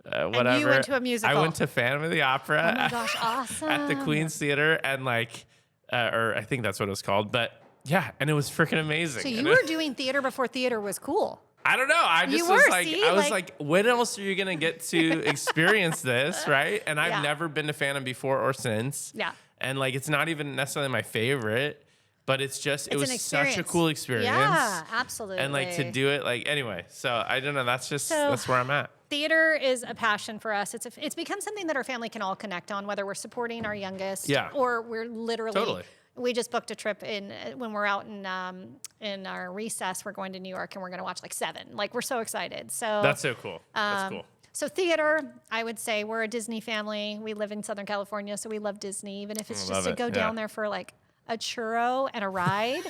whatever. And you went to a musical. I went to Phantom of the Opera. Oh my gosh, awesome. At the Queen's Theater, and like, or I think that's what it was called. But yeah, and it was freaking amazing. So you were doing theater before theater was cool. I don't know. I just was like, when else are you gonna get to experience this, right? And I've never been to Phantom before or since. Yeah. And like, it's not even necessarily my favorite, but it was such a cool experience. Yeah, absolutely. And like to do it, like, anyway. So I don't know. That's where I'm at. Theater is a passion for us. It's become something that our family can all connect on, whether we're supporting our youngest or we're literally. Totally. We just booked a trip when we're out in our recess. We're going to New York and we're going to watch like 7. Like, we're so excited. So that's so cool. That's cool. So theater, I would say we're a Disney family. We live in Southern California, so we love Disney, even if it's just to go down there for like a churro and a ride.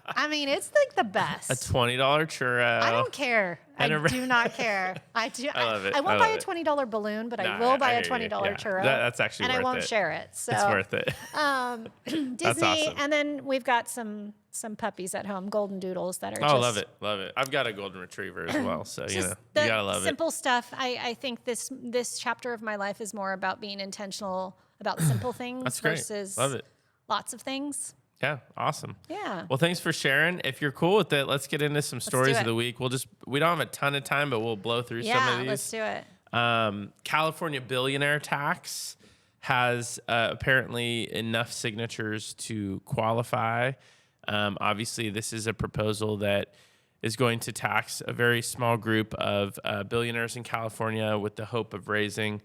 I mean, it's like the best. A $20 churro. I don't care. I do not care. I love it. I won't buy a $20 balloon, but I will buy a $20 churro. That's actually worth it. And I won't share it. So it's worth it. Disney, That's awesome. and then we've got some puppies at home, golden doodles that are love it. I've got a golden retriever as well, so you gotta love it. Simple stuff. I think this chapter of my life is more about being intentional about simple things. That's great. Versus love it. Lots of things. Yeah, awesome. Yeah. Well, thanks for sharing. If you're cool with it, let's get into some stories of the week. We don't have a ton of time, but we'll blow through some of these. Yeah, let's do it. California billionaire tax has apparently enough signatures to qualify. Obviously, this is a proposal that is going to tax a very small group of billionaires in California with the hope of raising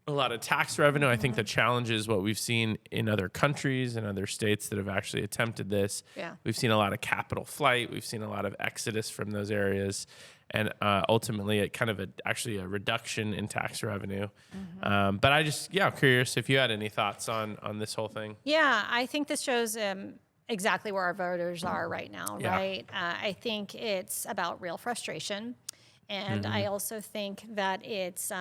a lot of tax revenue. I think the challenge is what we've seen in other countries and other states that have actually attempted this. Yeah. We've seen a lot of capital flight. We've seen a lot of exodus from those areas. and ultimately actually a reduction in tax revenue. But I'm curious if you had any thoughts on this whole thing. Yeah, I think this shows exactly where our voters are right now, Yeah. right? I think it's about real frustration. And I also think that it's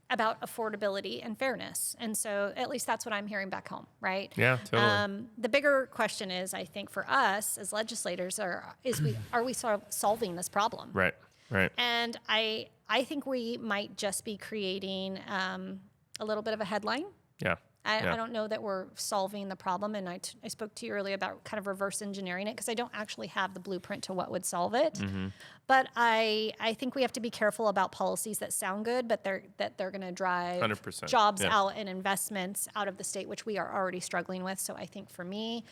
about affordability and fairness. And so at least that's what I'm hearing back home, right? Yeah, totally. The bigger question is, I think for us as legislators, are we solving this problem? Right. And I think we might just be creating a little bit of a headline. Yeah. I don't know that we're solving the problem. And I spoke to you earlier about kind of reverse engineering it, because I don't actually have the blueprint to what would solve it. But I think we have to be careful about policies that sound good, but they're going to drive 100%. jobs out and investments out of the state, which we are already struggling with. So I think for me,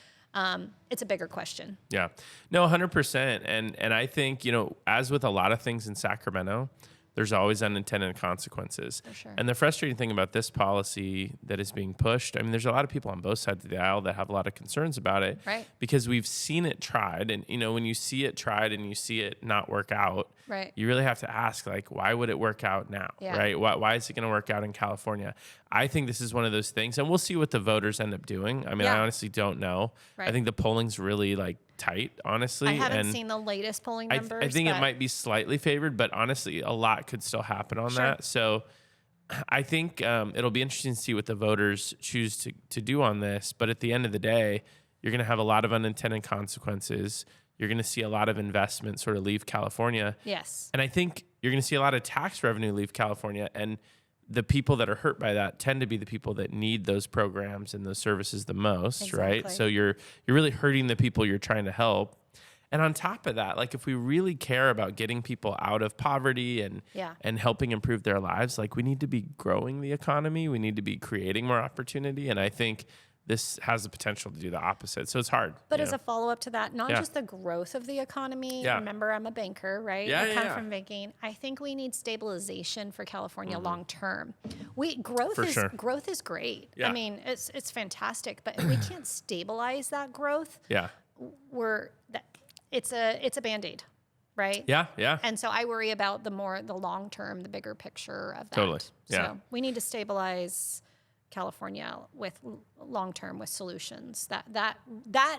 it's a bigger question. Yeah, no, 100%. And I think, as with a lot of things in Sacramento, there's always unintended consequences. For sure. And the frustrating thing about this policy that is being pushed, I mean, there's a lot of people on both sides of the aisle that have a lot of concerns about it. Right. Because we've seen it tried. And, when you see it tried and you see it not work out, Right. you really have to ask, why would it work out now? Yeah. Right? Why is it going to work out in California? I think this is one of those things, and we'll see what the voters end up doing. I mean, I honestly don't know. Right. I think the polling's really tight, honestly. I haven't seen the latest polling numbers. I think it might be slightly favored, but honestly, a lot could still happen on that. So I think it'll be interesting to see what the voters choose to do on this. But at the end of the day, you're going to have a lot of unintended consequences. You're going to see a lot of investment sort of leave California. Yes. And I think you're going to see a lot of tax revenue leave California. And the people that are hurt by that tend to be the people that need those programs and those services the most, right? So you're really hurting the people you're trying to help. And on top of that, if we really care about getting people out of poverty and helping improve their lives, we need to be growing the economy. We need to be creating more opportunity. And I think this has the potential to do the opposite. So it's hard. But as a follow-up to that, not Yeah. just the growth of the economy. Yeah. Remember, I'm a banker, right? Yeah, I come yeah. from banking. I think we need stabilization for California long term. Growth is great. Yeah. I mean, it's fantastic, but if we can't stabilize that growth, Yeah. it's a Band-Aid, right? Yeah. Yeah. And so I worry about the long term, the bigger picture of that. Totally. Yeah. So we need to stabilize California with long term with solutions. That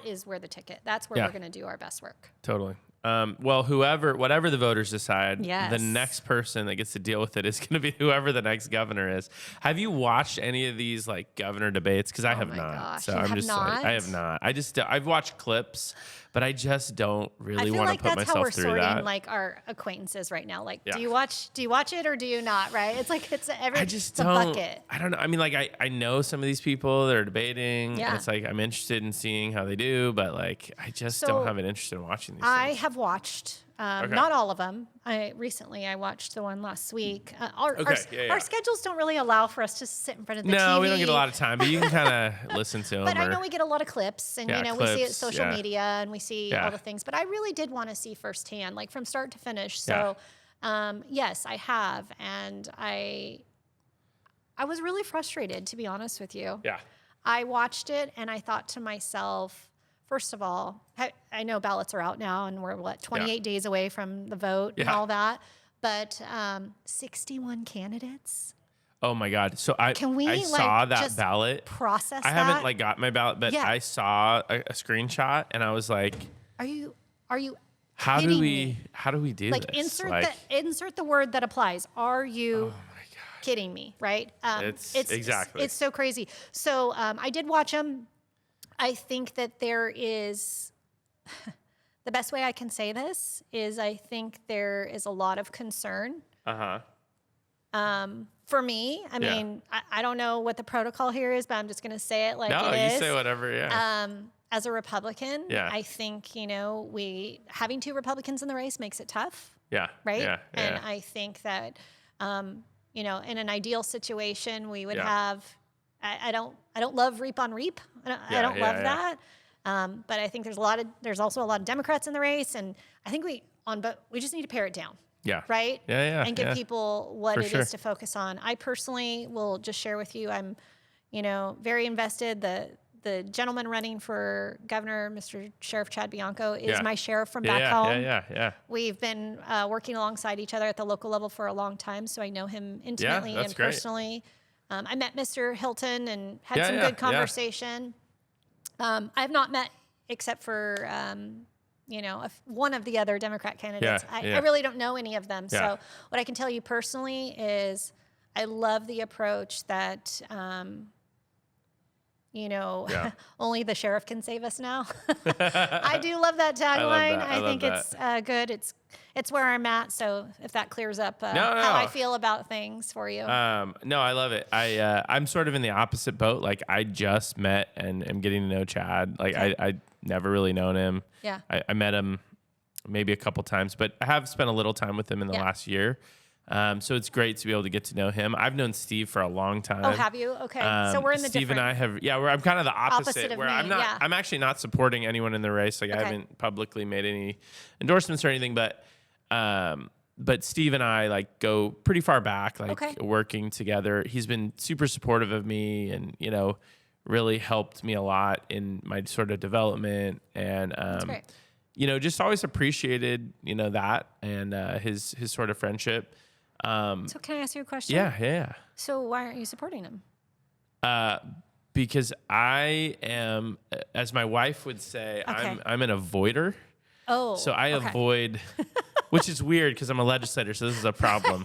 is where the ticket. That's where we're going to do our best work. Totally. Well, whatever the voters decide, Yes. the next person that gets to deal with it is going to be whoever the next governor is. Have you watched any of these governor debates? Because I have my not. gosh. So You I'm have just not? I have not. I've watched clips, but I just don't really want to put that's how we're myself through sorting that. our acquaintances right now. Yeah. Do you watch it or do you not? Right? It's it's I a bucket. I don't know. I mean, I know some of these people that are debating. Yeah. And it's I'm interested in seeing how they do, but I just don't have an interest in watching these I things. have watched. Okay. Not all of them. I watched the one last week. Our Yeah. schedules don't really allow for us to sit in front of the TV. No, we don't get a lot of time, but you can kind of listen to them. But I know we get a lot of clips, and we see it clips, social media, and we see Yeah. all the things. But I really did want to see firsthand, from start to finish. So, yes, I have, and I was really frustrated, to be honest with you. Yeah. I watched it, and I thought to myself, first of all, I know ballots are out now, and we're 28 days away from the vote and all that. But 61 candidates. Oh my God! So I saw that just ballot. Process. I haven't got my ballot, but Yeah. I saw a screenshot, and I was like, Are you? "How do kidding we me? do this?" Insert the word that applies. Are you? Oh my God! Kidding me, right? Exactly. It's so crazy. So I did watch them. I think that there is, the best way I can say this is I think there is a lot of concern. For me, I mean, I don't know what the protocol here is, but I'm just going to say it like it is. You say whatever, yeah. As a Republican, I think, having two Republicans in the race makes it tough. Yeah. Right? Yeah. And I think that, in an ideal situation, we would have, I don't love reap on reap. I don't love that. But I think there's also a lot of Democrats in the race, and I think but we just need to pare it down. Yeah. Right? Yeah. And give people what For it sure. is to focus on. I personally will just share with you, I'm, very invested. the gentleman running for governor, Mr. Sheriff Chad Bianco, is Yeah. my sheriff from back home. Yeah. We've been working alongside each other at the local level for a long time, so I know him intimately that's and great. personally. I met Mr. Hilton and had Yeah, some yeah, good conversation. I have not met, except for one of the other Democrat candidates. I really don't know any of them. Yeah. So what I can tell you personally is I love the approach that only the sheriff can save us now. I do love that tagline. I think it's good. It's where I'm at. So if that clears up how I feel about things for you. No, I love it. I'm sort of in the opposite boat. Like I just met and am getting to know Chad. Like I never really known him. Yeah. I met him maybe a couple times, but I have spent a little time with him in the last year. So it's great to be able to get to know him. I've known Steve for a long time. Oh, have you? Okay. So we're in the Steve different. and I have, I'm kind of the opposite of where me, I'm not, yeah. I'm actually not supporting anyone in the race. Like I haven't publicly made any endorsements or anything, but Steve and I like go pretty far back, like working together. He's been super supportive of me and, really helped me a lot in my sort of development and, That's great. just always appreciated, that and his sort of friendship. So can I ask you a question? Yeah. So why aren't you supporting him? Because I am, as my wife would say, I'm an avoider. Oh, so I avoid, which is weird because I'm a legislator, so this is a problem.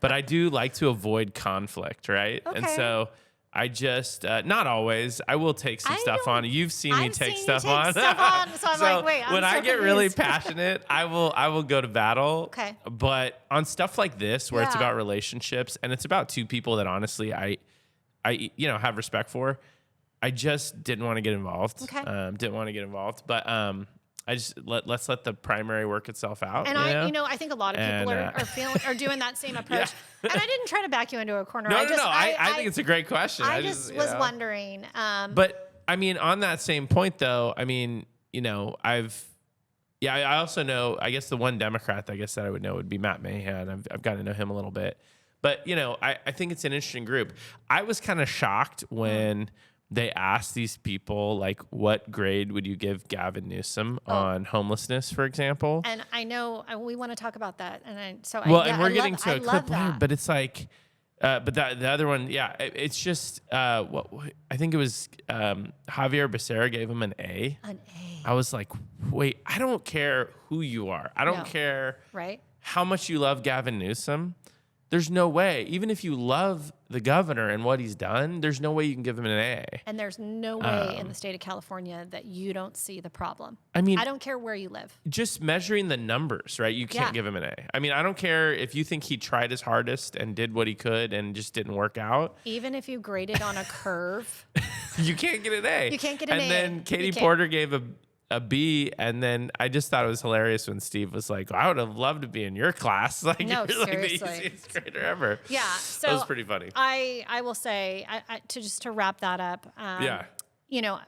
But I do like to avoid conflict, right? Okay. And so I just, not always, I will take some stuff on. You've seen me take stuff on. So I'm like, wait, when I get really passionate, I will go to battle. Okay. But on stuff like this, where it's about relationships and it's about two people that honestly I have respect for, I just didn't want to get involved. Okay. But I just let's let the primary work itself out. And I think a lot of people are doing that same approach. And I didn't try to back you into a corner. No. I think it's a great question. I just was wondering. But I mean, on that same point, though, I also know. I guess the one Democrat that I would know would be Matt Maher. I've gotten to know him a little bit. But I think it's an interesting group. I was kind of shocked when they asked these people, like, what grade would you give Gavin Newsom on homelessness, for example? And I know we want to talk about that. And we're getting to a clip later, but it's like, but the other one, it's just, I think it was Javier Becerra gave him an A. An A. I was like, wait, I don't care who you are. I don't care how much you love Gavin Newsom. There's no way, even if you love the governor and what he's done, there's no way you can give him an A. And there's no way in the state of California that you don't see the problem. I mean, I don't care where you live. Just measuring the numbers, right? You can't give him an A. I mean, I don't care if you think he tried his hardest and did what he could and just didn't work out. Even if you graded on a curve. You can't get an A. You can't get an A. And then Katie Porter gave a B, and then I just thought it was hilarious when Steve was like, I would have loved to be in your class. Like, no, you're seriously. like the easiest grader ever. Yeah. So that was pretty funny. I will say, to wrap that up,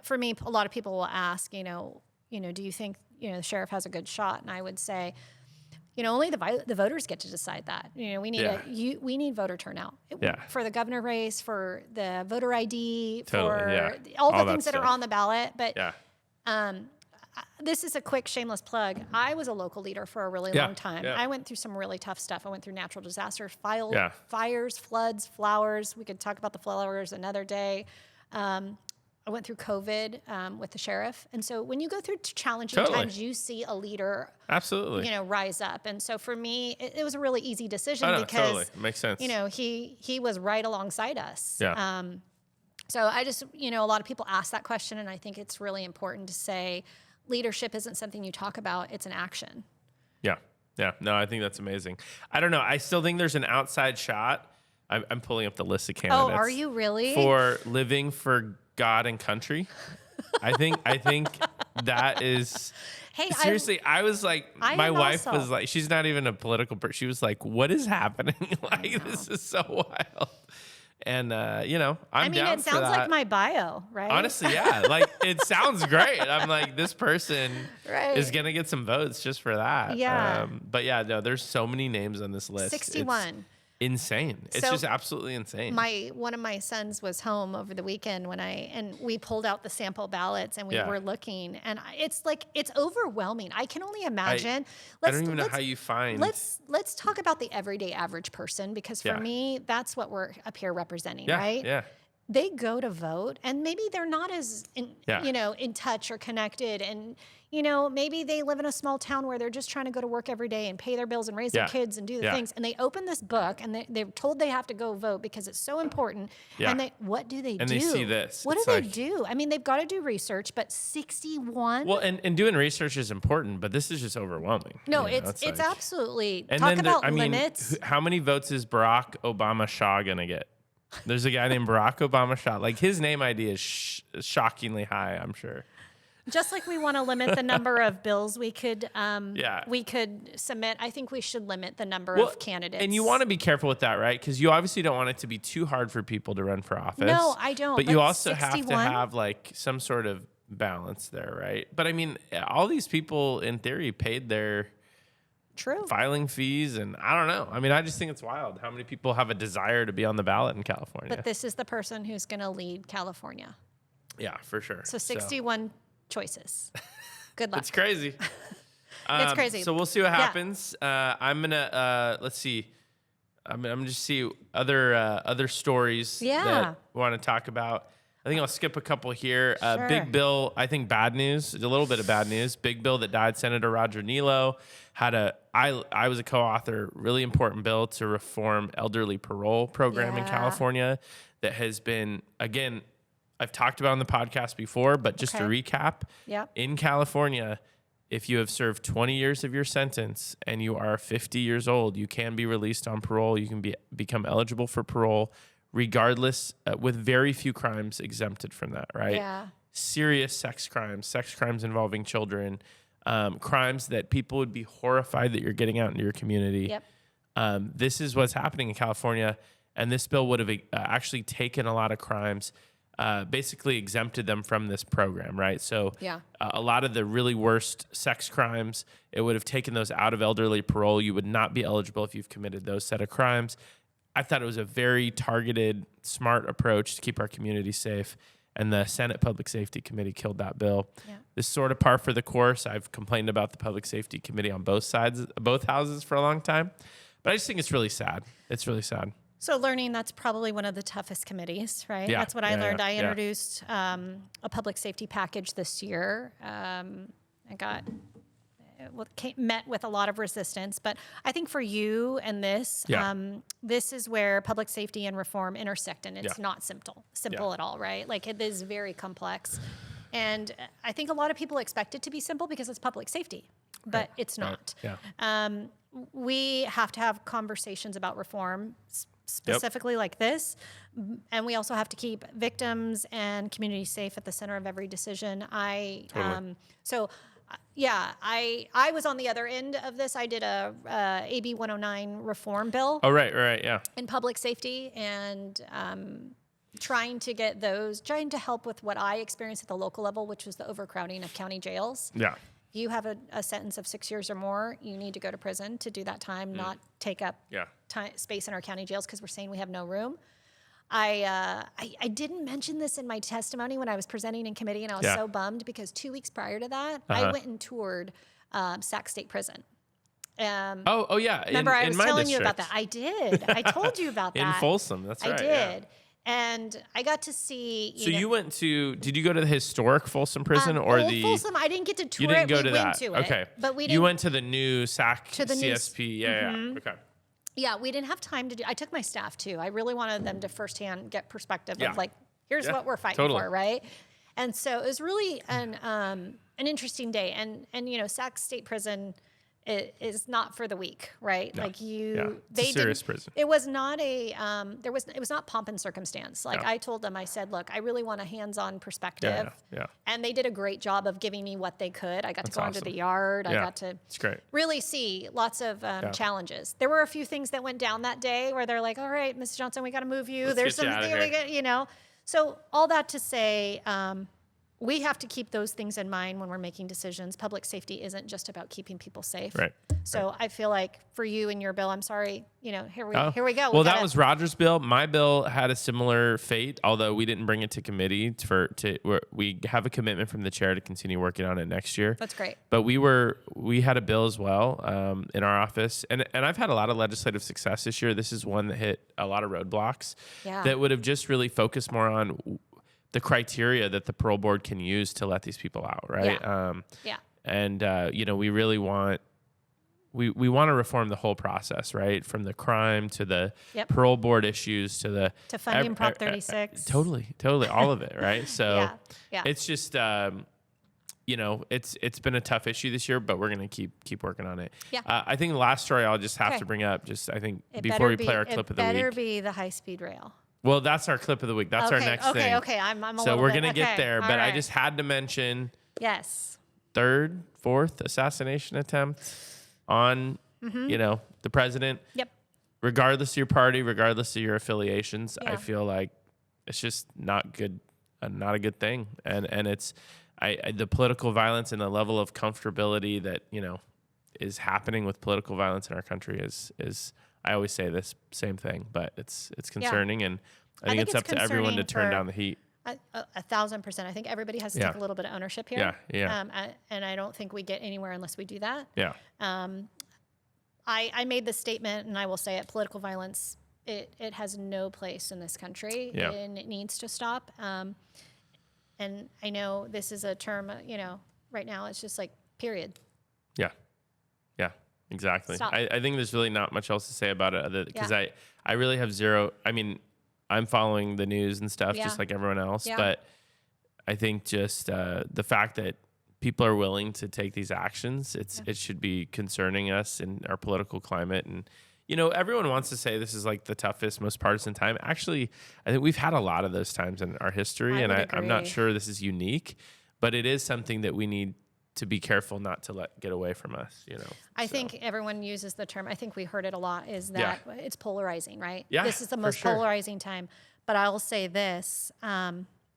for me, a lot of people will ask, do you think, the sheriff has a good shot? And I would say, only the voters get to decide that. We need we need voter turnout for the governor race, for the voter ID, for all the things that are on the ballot. But this is a quick shameless plug. I was a local leader for a really long time. Yeah. I went through some really tough stuff. I went through natural disasters, fires, floods, flowers. We could talk about the flowers another day. I went through COVID with the sheriff. And so when you go through challenging times, you see a leader rise up. And so for me, it was a really easy decision because makes sense. He was right alongside us. Yeah. So I just, a lot of people ask that question, and I think it's really important to say leadership isn't something you talk about, it's an action. Yeah. No, I think that's amazing. I don't know. I still think there's an outside shot. I'm pulling up the list of candidates. Oh, are you really? For living for God and country. I think that is... Hey, seriously, I was like, my wife was like, she's not even a political person. She was like, what is happening? Like, this is so wild. And, I'm down for that. It sounds like my bio, right? Honestly, yeah. Like, it sounds great. I'm like, this person is going to get some votes just for that. Yeah. But, no, there's so many names on this list. 61. insane. It's So just absolutely insane. One of my sons was home over the weekend and we pulled out the sample ballots and we were looking, and it's overwhelming. I can only imagine. I don't even know how you find. Let's talk about the everyday average person, because for me, that's what we're up here representing, right? Yeah. They go to vote and maybe they're not as in touch or connected, and maybe they live in a small town where they're just trying to go to work every day and pay their bills and raise their kids and do the things, and they open this book and they're told they have to go vote because it's so important. And what do they do? And they see this. What do they do? I mean, they've got to do research, but 61. Well, and doing research is important, but this is just overwhelming. No, it's absolutely. And talk then about limits. How many votes is Barack Obama Shah gonna get? There's a guy named Barack Obama Shah. Like, his name ID is shockingly high, I'm sure. Just like we want to limit the number of bills we could submit, I think we should limit the number of candidates. And you want to be careful with that, right? Because you obviously don't want it to be too hard for people to run for office. No, I don't. But you also have to have like some sort of balance there, right? But I mean, all these people in theory paid their filing fees, and I don't know. I mean, I just think it's wild how many people have a desire to be on the ballot in California. But this is the person who's going to lead California. Yeah, for sure. So 61 choices. Good luck. It's crazy. It's crazy. So we'll see what happens. I'm gonna let's see. I'm gonna just see other stories that we want to talk about. I think I'll skip a couple here. Sure. Big bill, I think bad news, a little bit of bad news. Big bill that died. Senator Roger Nilo I was a co-author, really important bill to reform elderly parole program in California that has been, again, I've talked about on the podcast before, but just to recap, in California, if you have served 20 years of your sentence and you are 50 years old, you can be released on parole. You can become eligible for parole regardless, with very few crimes exempted from that, right? Yeah. Serious sex crimes involving children, crimes that people would be horrified that you're getting out into your community. Yep. This is what's happening in California, and this bill would have actually taken a lot of crimes, basically exempted them from this program, right? So a lot of the really worst sex crimes, it would have taken those out of elderly parole. You would not be eligible if you've committed those set of crimes. I thought it was a very targeted, smart approach to keep our community safe, and the Senate Public Safety Committee killed that bill. Yeah. This is sort of par for the course. I've complained about the Public Safety Committee on both houses for a long time, but I just think it's really sad. It's really sad. So learning that's probably one of the toughest committees, right? Yeah. That's what I learned. I introduced a public safety package this year. Met with a lot of resistance, but I think for you and this is where public safety and reform intersect, and it's not simple at all, right? Like, it is very complex, and I think a lot of people expect it to be simple because it's public safety, but it's not. Right. Yeah. We have to have conversations about reform, specifically like this, and we also have to keep victims and communities safe at the center of every decision. I was on the other end of this. I did a AB 109 reform bill. Oh, right, yeah. In public safety, and trying to help with what I experienced at the local level, which was the overcrowding of county jails. Yeah. If you have a sentence of 6 years or more, you need to go to prison to do that time, not take up space in our county jails because we're saying we have no room. I didn't mention this in my testimony when I was presenting in committee, and I was so bummed because 2 weeks prior to that, I went and toured Sac State Prison. Yeah. Remember, I was telling you about that. I did. I told you about that. In Folsom, that's right. I did. Yeah. And I got to see. Did you go to the historic Folsom Prison or the Folsom? I didn't get to tour it. You didn't go to that. To okay. It, but you went to the new SAC to the CSP. Yeah. Okay. Yeah, we didn't have time to do. I took my staff too. I really wanted them to firsthand get perspective of like, here's what we're fighting for, right? And so it was really an interesting day. And Sac State Prison is not for the weak, right? No. Like it's a serious prison. It was not it was not pomp and circumstance. Like I told them, I said, look, I really want a hands-on perspective. Yeah. And they did a great job of giving me what they could. I got to go into the yard. I got to really see lots of challenges. There were a few things that went down that day where they're like, all right, Ms. Johnson, we got to move you. There's something we get, So all that to say, we have to keep those things in mind when we're making decisions. Public safety isn't just about keeping people safe. Right. So I feel like for you and your bill, I'm sorry, here we go. Well, that was Roger's bill. My bill had a similar fate, although we didn't bring it to committee we have a commitment from the chair to continue working on it next year. That's great. But we had a bill as well in our office, and I've had a lot of legislative success this year. This is one that hit a lot of roadblocks that would have just really focused more on the criteria that the parole board can use to let these people out, right? And we really want we want to reform the whole process, right? From the crime to the parole board issues to funding Prop 36. Totally, all of it, right? So it's just it's been a tough issue this year, but we're gonna keep working on it. Yeah. I think the last story I'll just have to bring up, before we play our clip of the week. It better be the high-speed rail. Well, that's our clip of the week. That's our next thing. Okay. I'm a so little we're bit, gonna get there, but right. I just had to mention. Yes. Third, fourth assassination attempt on the president. Yep. Regardless of your party, regardless of your affiliations, I feel like it's just not good, not a good thing. And it's the political violence and the level of comfortability that is happening with political violence in our country is I always say this same thing, but it's concerning, and I think it's up to everyone to turn down the heat. 1,000%. I think everybody has to take a little bit of ownership here. And I don't think we get anywhere unless we do that. Yeah. I made this statement, and I will say it: political violence, it has no place in this country, and it needs to stop. And I know this is a term, right now it's just like, period. Yeah. Exactly. I think there's really not much else to say about it because I really have zero. I mean, I'm following the news and stuff just like everyone else, but I think just the fact that people are willing to take these actions, it should be concerning us in our political climate. And everyone wants to say this is like the toughest, most partisan time. Actually, I think we've had a lot of those times in our history, I'm not sure this is unique, but it is something that we need to be careful not to let get away from us, I think everyone uses the term, I think we heard it a lot, is that it's polarizing, right? Yeah, this is the most polarizing time. But I'll say this,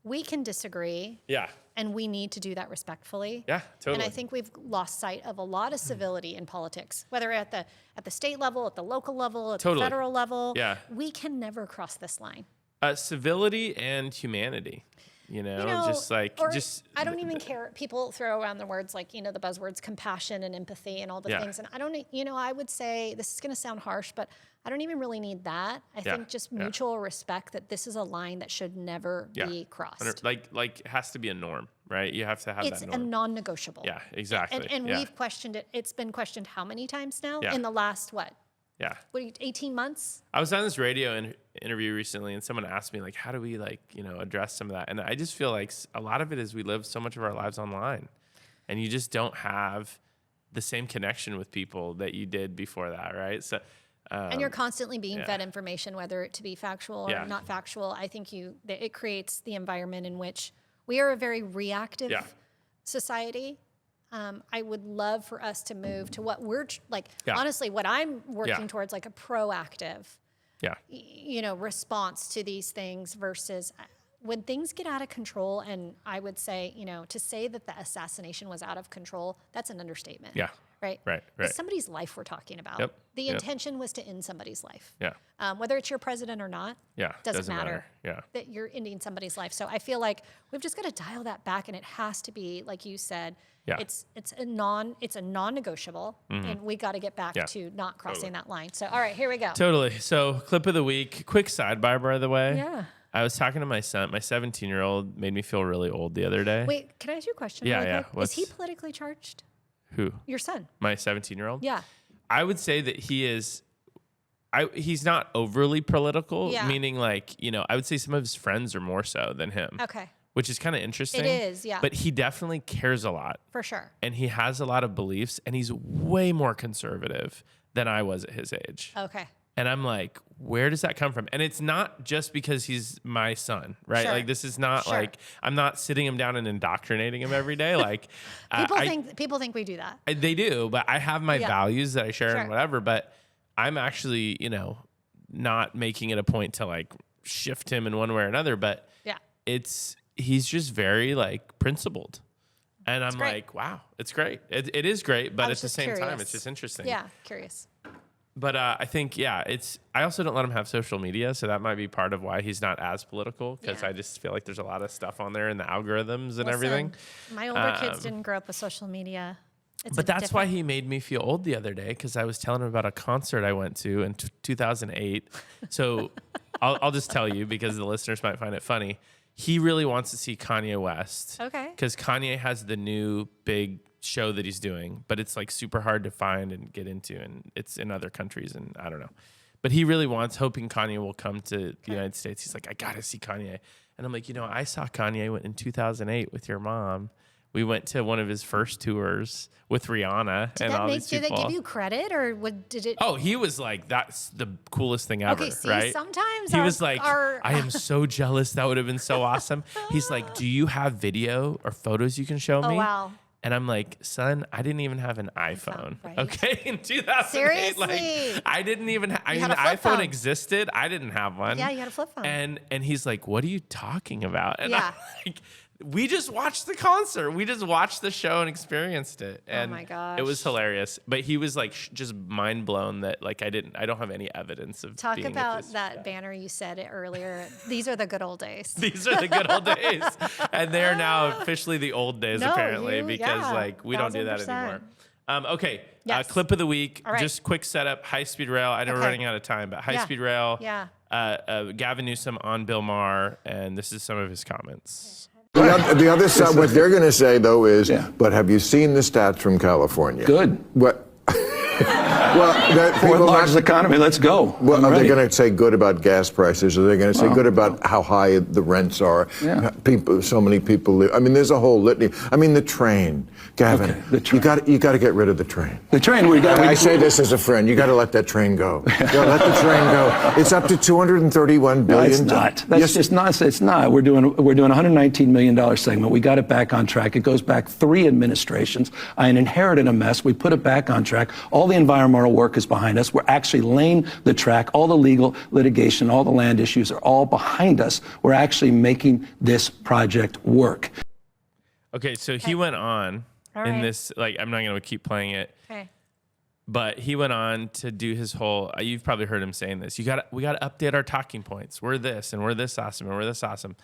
we can disagree. Yeah. And we need to do that respectfully. Yeah, totally. And I think we've lost sight of a lot of civility in politics, whether at the state level, at the local level, at the federal level. Yeah. We can never cross this line. Civility and humanity. I don't even care. People throw around the words like, the buzzwords compassion and empathy and all the things. And I don't, I would say, this is going to sound harsh, but I don't even really need that. I think just mutual respect that this is a line that should never be crossed. Like it has to be a norm, right? You have to have that norm. It's a non-negotiable. Yeah, exactly. And we've questioned it. It's been questioned how many times now? In the last, what? Yeah. 18 months? I was on this radio interview recently, and someone asked me, how do we, address some of that? And I just feel like a lot of it is we live so much of our lives online, and you just don't have the same connection with people that you did before that, right? So, and you're constantly being fed information, whether it to be factual or not factual. I think it creates the environment in which we are a very reactive society. I would love for us to move to what we're honestly, what I'm working towards, like a proactive, response to these things versus when things get out of control. And I would say, to say that the assassination was out of control, that's an understatement. Yeah. Right. It's somebody's life we're talking about. Yep. The intention was to end somebody's life. Yeah. Whether it's your president or not. Yeah. Doesn't matter. Yeah. That you're ending somebody's life. So I feel like we've just got to dial that back, and it has to be, like you said, it's a non-negotiable, and we got to get back to not crossing that line. So all right, here we go. Totally. So clip of the week, quick sidebar, by the way. Yeah. I was talking to my son. My 17-year-old made me feel really old the other day. Wait, can I ask you a question? Yeah. Is he politically charged? Who? Your son. My 17-year-old? Yeah. I would say that he is. He's not overly political, meaning I would say some of his friends are more so than him. Okay. Which is kind of interesting. It is, yeah. But he definitely cares a lot. For sure. And he has a lot of beliefs, and he's way more conservative than I was at his age. Okay. And I'm like, where does that come from? And it's not just because he's my son, right? Sure. This is not I'm not sitting him down and indoctrinating him every day. People think we do that. They do, but I have my values that I share and whatever. But I'm actually, not making it a point to shift him in one way or another. But he's just very like principled. And I'm like, wow, it's great. It is great, but at the same time, it's just interesting. Yeah, curious. But I think, I also don't let him have social media, so that might be part of why he's not as political, because I just feel like there's a lot of stuff on there in the algorithms and everything. My older kids didn't grow up with social media. But that's why he made me feel old the other day, because I was telling him about a concert I went to in 2008. So I'll just tell you, because the listeners might find it funny. He really wants to see Kanye West. Okay. Because Kanye has the new big show that he's doing, but it's like super hard to find and get into, and it's in other countries, and I don't know. But he really hoping Kanye will come to the United States. He's like, I got to see Kanye. And I'm like, I saw Kanye in 2008 with your mom. We went to one of his first tours with Rihanna and all these people. Did they give you credit, or did it? Oh, he was like, that's the coolest thing ever, okay, see, right? Sometimes he was like, I am so jealous. That would have been so awesome. He's like, do you have video or photos you can show me? Oh, wow. And I'm like, son, I didn't even have an iPhone. Right. Okay, in 2008, seriously, I didn't even. I mean, the iPhone phone. Existed. I didn't have one. Yeah, you had a flip phone. And he's like, what are you talking about? And yeah. I'm like, we just watched the concert. We just watched the show and experienced it. And oh my gosh, it was hilarious. But he was like just mind blown that like I don't have any evidence of. Talk about that banner you said it earlier. These are the good old days. These are the good old days, and they are now officially the old days apparently, because like we don't do that anymore. Okay, yes. Clip of the week. Right. Just quick setup. High speed rail. I know we're running out of time, but high speed rail. Yeah. Gavin Newsom on Bill Maher, and this is some of his comments. The other side, what they're going to say, though, is, but have you seen the stats from California? Good. What? Well, fourth largest economy. Let's go. Well, are they going to say good about gas prices? Are they going to say good about how high the rents are? Yeah. So many people live. I mean, there's a whole litany. I mean, the train, Gavin. Okay, the train. You got to get rid of the train. The train. I say this as a friend. You got to let that train go. Let the train go. It's up to $231 billion. No, it's not. That's just nonsense. It's not. We're doing a $119 million segment. We got it back on track. It goes back 3 administrations. I inherited a mess. We put it back on track. All the environmental work is behind us. We're actually laying the track. All the legal litigation, all the land issues are all behind us. We're actually making this project work. Okay, so he went on in this, like, I'm not going to keep playing it. Okay. But he went on to do his whole, you've probably heard him saying this. We got to update our talking points. We're this, and we're this awesome, and we're this awesome.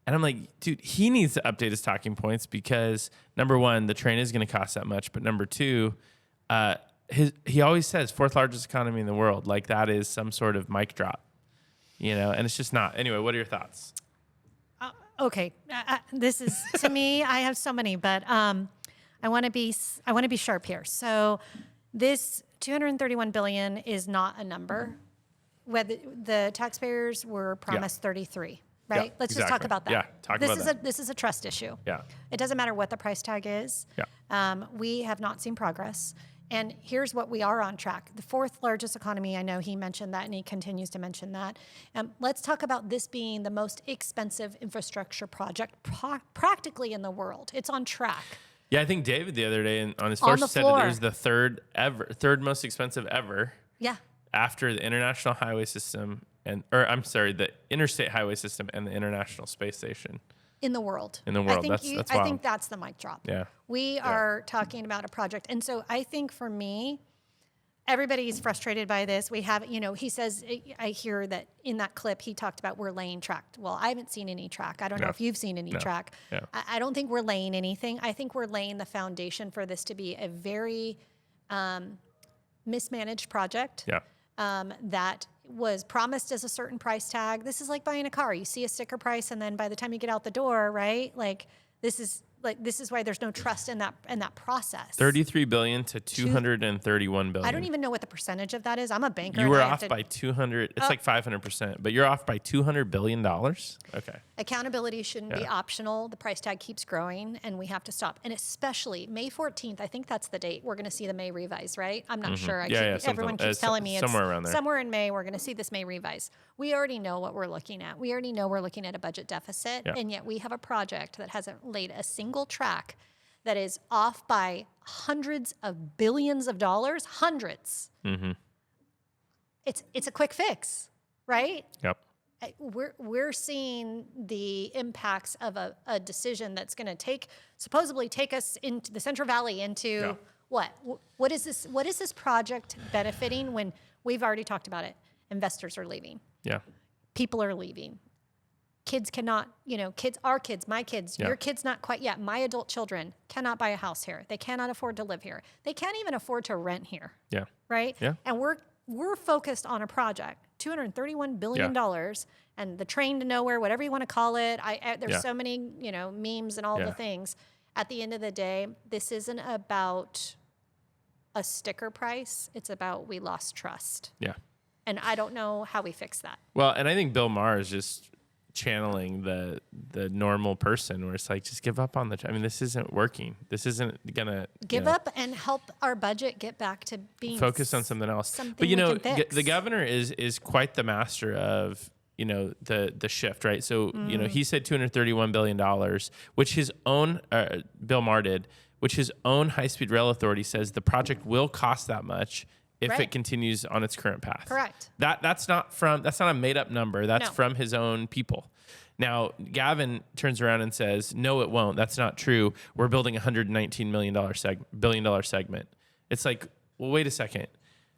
And I'm like, dude, he needs to update his talking points because, number one, the train is going to cost that much. But number two, he always says fourth largest economy in the world. Like that is some sort of mic drop, and it's just not. Anyway, what are your thoughts? Okay. This is, to me, I have so many, but I want to be sharp here. So this $231 billion is not a number. Whether the taxpayers were promised 33, right? Yeah, Let's just talk about that. Yeah, talk about that. This is a trust issue. Yeah. It doesn't matter what the price tag is. Yeah. We have not seen progress. And here's what we are on track. The fourth largest economy, I know he mentioned that and he continues to mention that. Let's talk about this being the most expensive infrastructure project practically in the world. It's on track. Yeah, I think David the other day on his first said that it was the third most expensive ever. Yeah. After the international highway system the interstate highway system and the International Space Station. In the world. In the world. That's wild. I think that's the mic drop. Yeah. We are talking about a project. And so I think for me, everybody's frustrated by this. We have, he says, I hear that in that clip, he talked about we're laying track. Well, I haven't seen any track. I don't know if you've seen any track. Yeah. I don't think we're laying anything. I think we're laying the foundation for this to be a very mismanaged project. Yeah. That was promised as a certain price tag. This is like buying a car. You see a sticker price, and then by the time you get out the door, right? This is why there's no trust in that process. 33 billion to 231 billion. I don't even know what the percentage of that is. I'm a banker. You were off by 200. It's like 500%, but you're off by $200 billion. Okay. Accountability shouldn't be optional. The price tag keeps growing, and we have to stop. And especially May 14th, I think that's the date we're going to see the May revise, right? I'm not sure. Everyone keeps telling me it's somewhere around there. Somewhere in May, we're going to see this May revise. We already know what we're looking at. We already know we're looking at a budget deficit, and yet we have a project that hasn't laid a single track that is off by hundreds of billions of dollars. Hundreds. Mm-hmm. It's a quick fix, right? Yep. we're seeing the impacts of a decision that's going to supposedly take us into the Central Valley into what? What is this project benefiting when we've already talked about it? Investors are leaving. Yeah. People are leaving. Kids cannot, our kids, my kids, your kids not quite yet. My adult children cannot buy a house here. They cannot afford to live here. They can't even afford to rent here. Yeah. Right? Yeah. And we're focused on a project, $231 billion, and the train to nowhere, whatever you want to call it. There's so many, memes and all the things. At the end of the day, this isn't about a sticker price. It's about we lost trust. Yeah. And I don't know how we fix that. Well, and I think Bill Maher is just channeling the normal person where it's like, just give up on this isn't working. This isn't gonna give up and help our budget get back to being focused on something else. But the governor is quite the master of the shift, right? So he said $231 billion, which his own Bill Maher did, which his own high-speed rail authority says the project will cost that much if it continues on its current path. Correct. That's not a made up number. That's from his own people. Now, Gavin turns around and says, no, it won't. That's not true. We're building $119 billion segment. It's like, well, wait a second.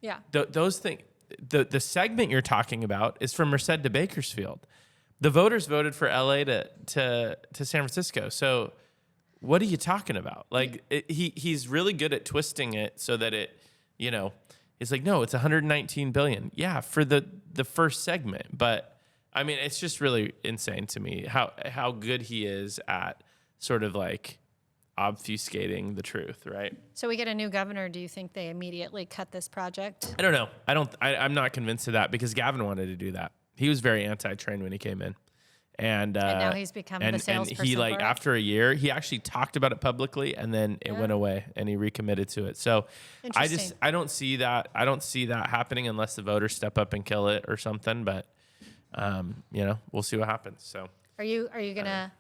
Yeah. Those things, the segment you're talking about is from Merced to Bakersfield. The voters voted for LA to San Francisco. So what are you talking about? Like, he's really good at twisting it so that it, it's like, no, it's $119 billion. Yeah, for the first segment. But I mean, it's just really insane to me how good he is at sort of like obfuscating the truth, right? So we get a new governor. Do you think they immediately cut this project? I don't know. I'm not convinced of that because Gavin wanted to do that. He was very anti-train when he came in. And now he's become the salesperson. And he after a year, he actually talked about it publicly, and then it went away, and he recommitted to it. So I don't see that. I don't see that happening unless the voters step up and kill it or something. But we'll see what happens. So are you gonna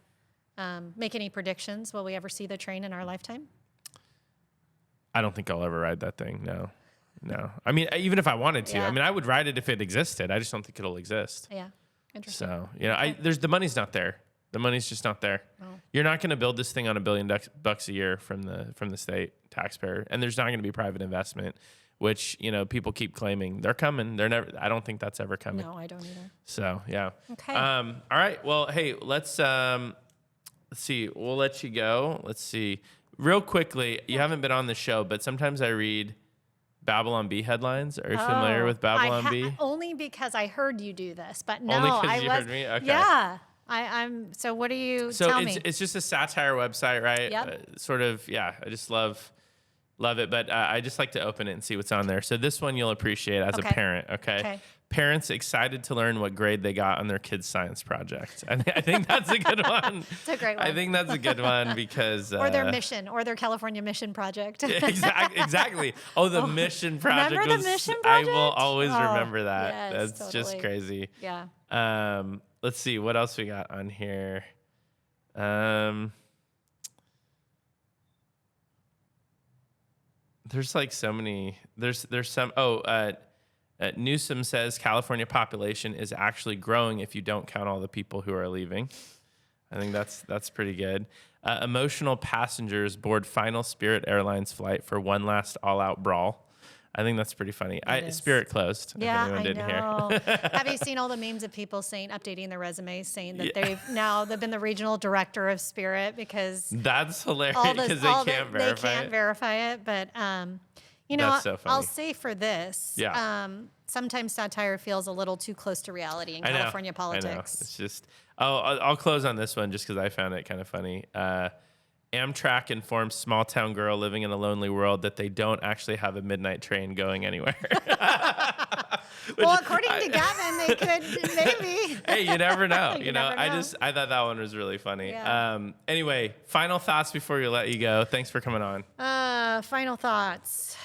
make any predictions? Will we ever see the train in our lifetime? I don't think I'll ever ride that thing. No. I mean, even if I wanted to, I would ride it if it existed. I just don't think it'll exist. Yeah. Interesting. So, the money's not there. The money's just not there. Oh. You're not going to build this thing on $1 billion bucks a year from the state taxpayer, and there's not going to be private investment, which people keep claiming they're coming. They're never. I don't think that's ever coming. No, I don't either. So yeah. Okay. All right. Well, hey, let's see. We'll let you go. Let's see. Real quickly, you haven't been on the show, but sometimes I read Babylon Bee headlines. Are you familiar with Babylon Bee? Only because I heard you do this, but no, only because you heard me. Okay. Yeah, I'm. So what do you tell me? So it's just a satire website, right? Yep. Sort of. Yeah, I just love it, but I just like to open it and see what's on there. So this one you'll appreciate as a parent. Okay. Parents excited to learn what grade they got on their kids' science project. I think that's a good one. It's a great one. I think that's a good one because... or their mission, or their California mission project. Exactly. Oh, the mission project. Remember the mission project? I will always remember that. Yes, that's just crazy. Yeah. Let's see. What else we got on here? There's like so many... There's some... Newsom says California population is actually growing if you don't count all the people who are leaving. I think that's pretty good. Emotional passengers board final Spirit Airlines flight for one last all-out brawl. I think that's pretty funny. Spirit closed. Yeah, I know. Have you seen all the memes of people updating their resumes, saying that they've been the regional director of Spirit because that's hilarious because they can't verify it. They can't verify it, but. So I'll say for this, sometimes satire feels a little too close to reality in California politics. I know. It's just, I'll close on this one just because I found it kind of funny. Amtrak informs small town girl living in a lonely world that they don't actually have a midnight train going anywhere. Well, according to Gavin, they could maybe. Hey, you never know. You know, I thought that one was really funny. Yeah. Anyway, final thoughts before we let you go. Thanks for coming on. Final thoughts.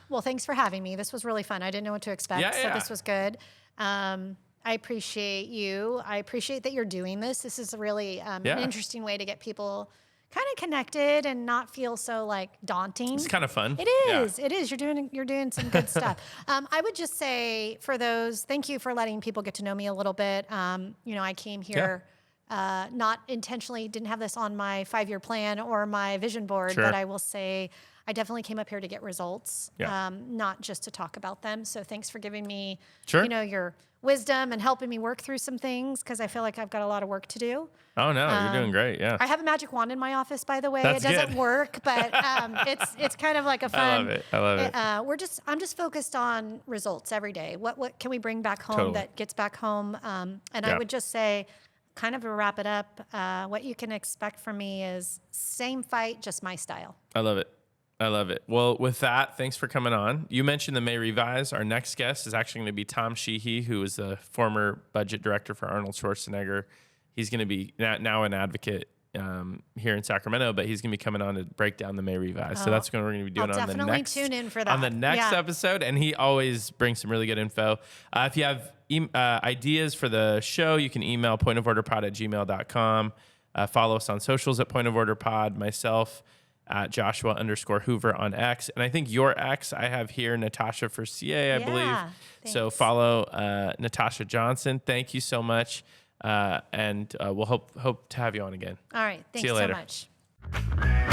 Well, thanks for having me. This was really fun. I didn't know what to expect, so this was good. I appreciate you. I appreciate that you're doing this. This is really an interesting way to get people kind of connected and not feel so like daunting. It's kind of fun. It is. It is. You're doing some good stuff. I would just say for those, thank you for letting people get to know me a little bit. I came here not intentionally, didn't have this on my 5-year plan or my vision board, but I will say I definitely came up here to get results, not just to talk about them. So thanks for giving me, your wisdom and helping me work through some things, because I feel like I've got a lot of work to do. Oh no, you're doing great. Yeah. I have a magic wand in my office, by the way. That's it doesn't good. work, but it's kind of like a fun. I love it. I'm just focused on results every day. What can we bring back home Totally. that gets back home? I would just say, kind of to wrap it up, what you can expect from me is same fight, just my style. I love it. I love it. Well, with that, thanks for coming on. You mentioned the May Revise. Our next guest is actually going to be Tom Sheehy, who is the former budget director for Arnold Schwarzenegger. He's going to be now an advocate here in Sacramento, but he's going to be coming on to break down the May Revise. So that's what we're going to be doing I'll on the definitely next tune in for that. on the next episode. And he always brings some really good info. If you have ideas for the show, you can email pointoforderpod@gmail.com. Follow us on socials at pointoforderpod. Myself at Joshua_Hoover on X. And I think your X I have here, Natasha for CA, I believe. Thanks. So follow Natasha Johnson. Thank you so much. And we'll hope to have you on again. All right. Thanks See you so later. much.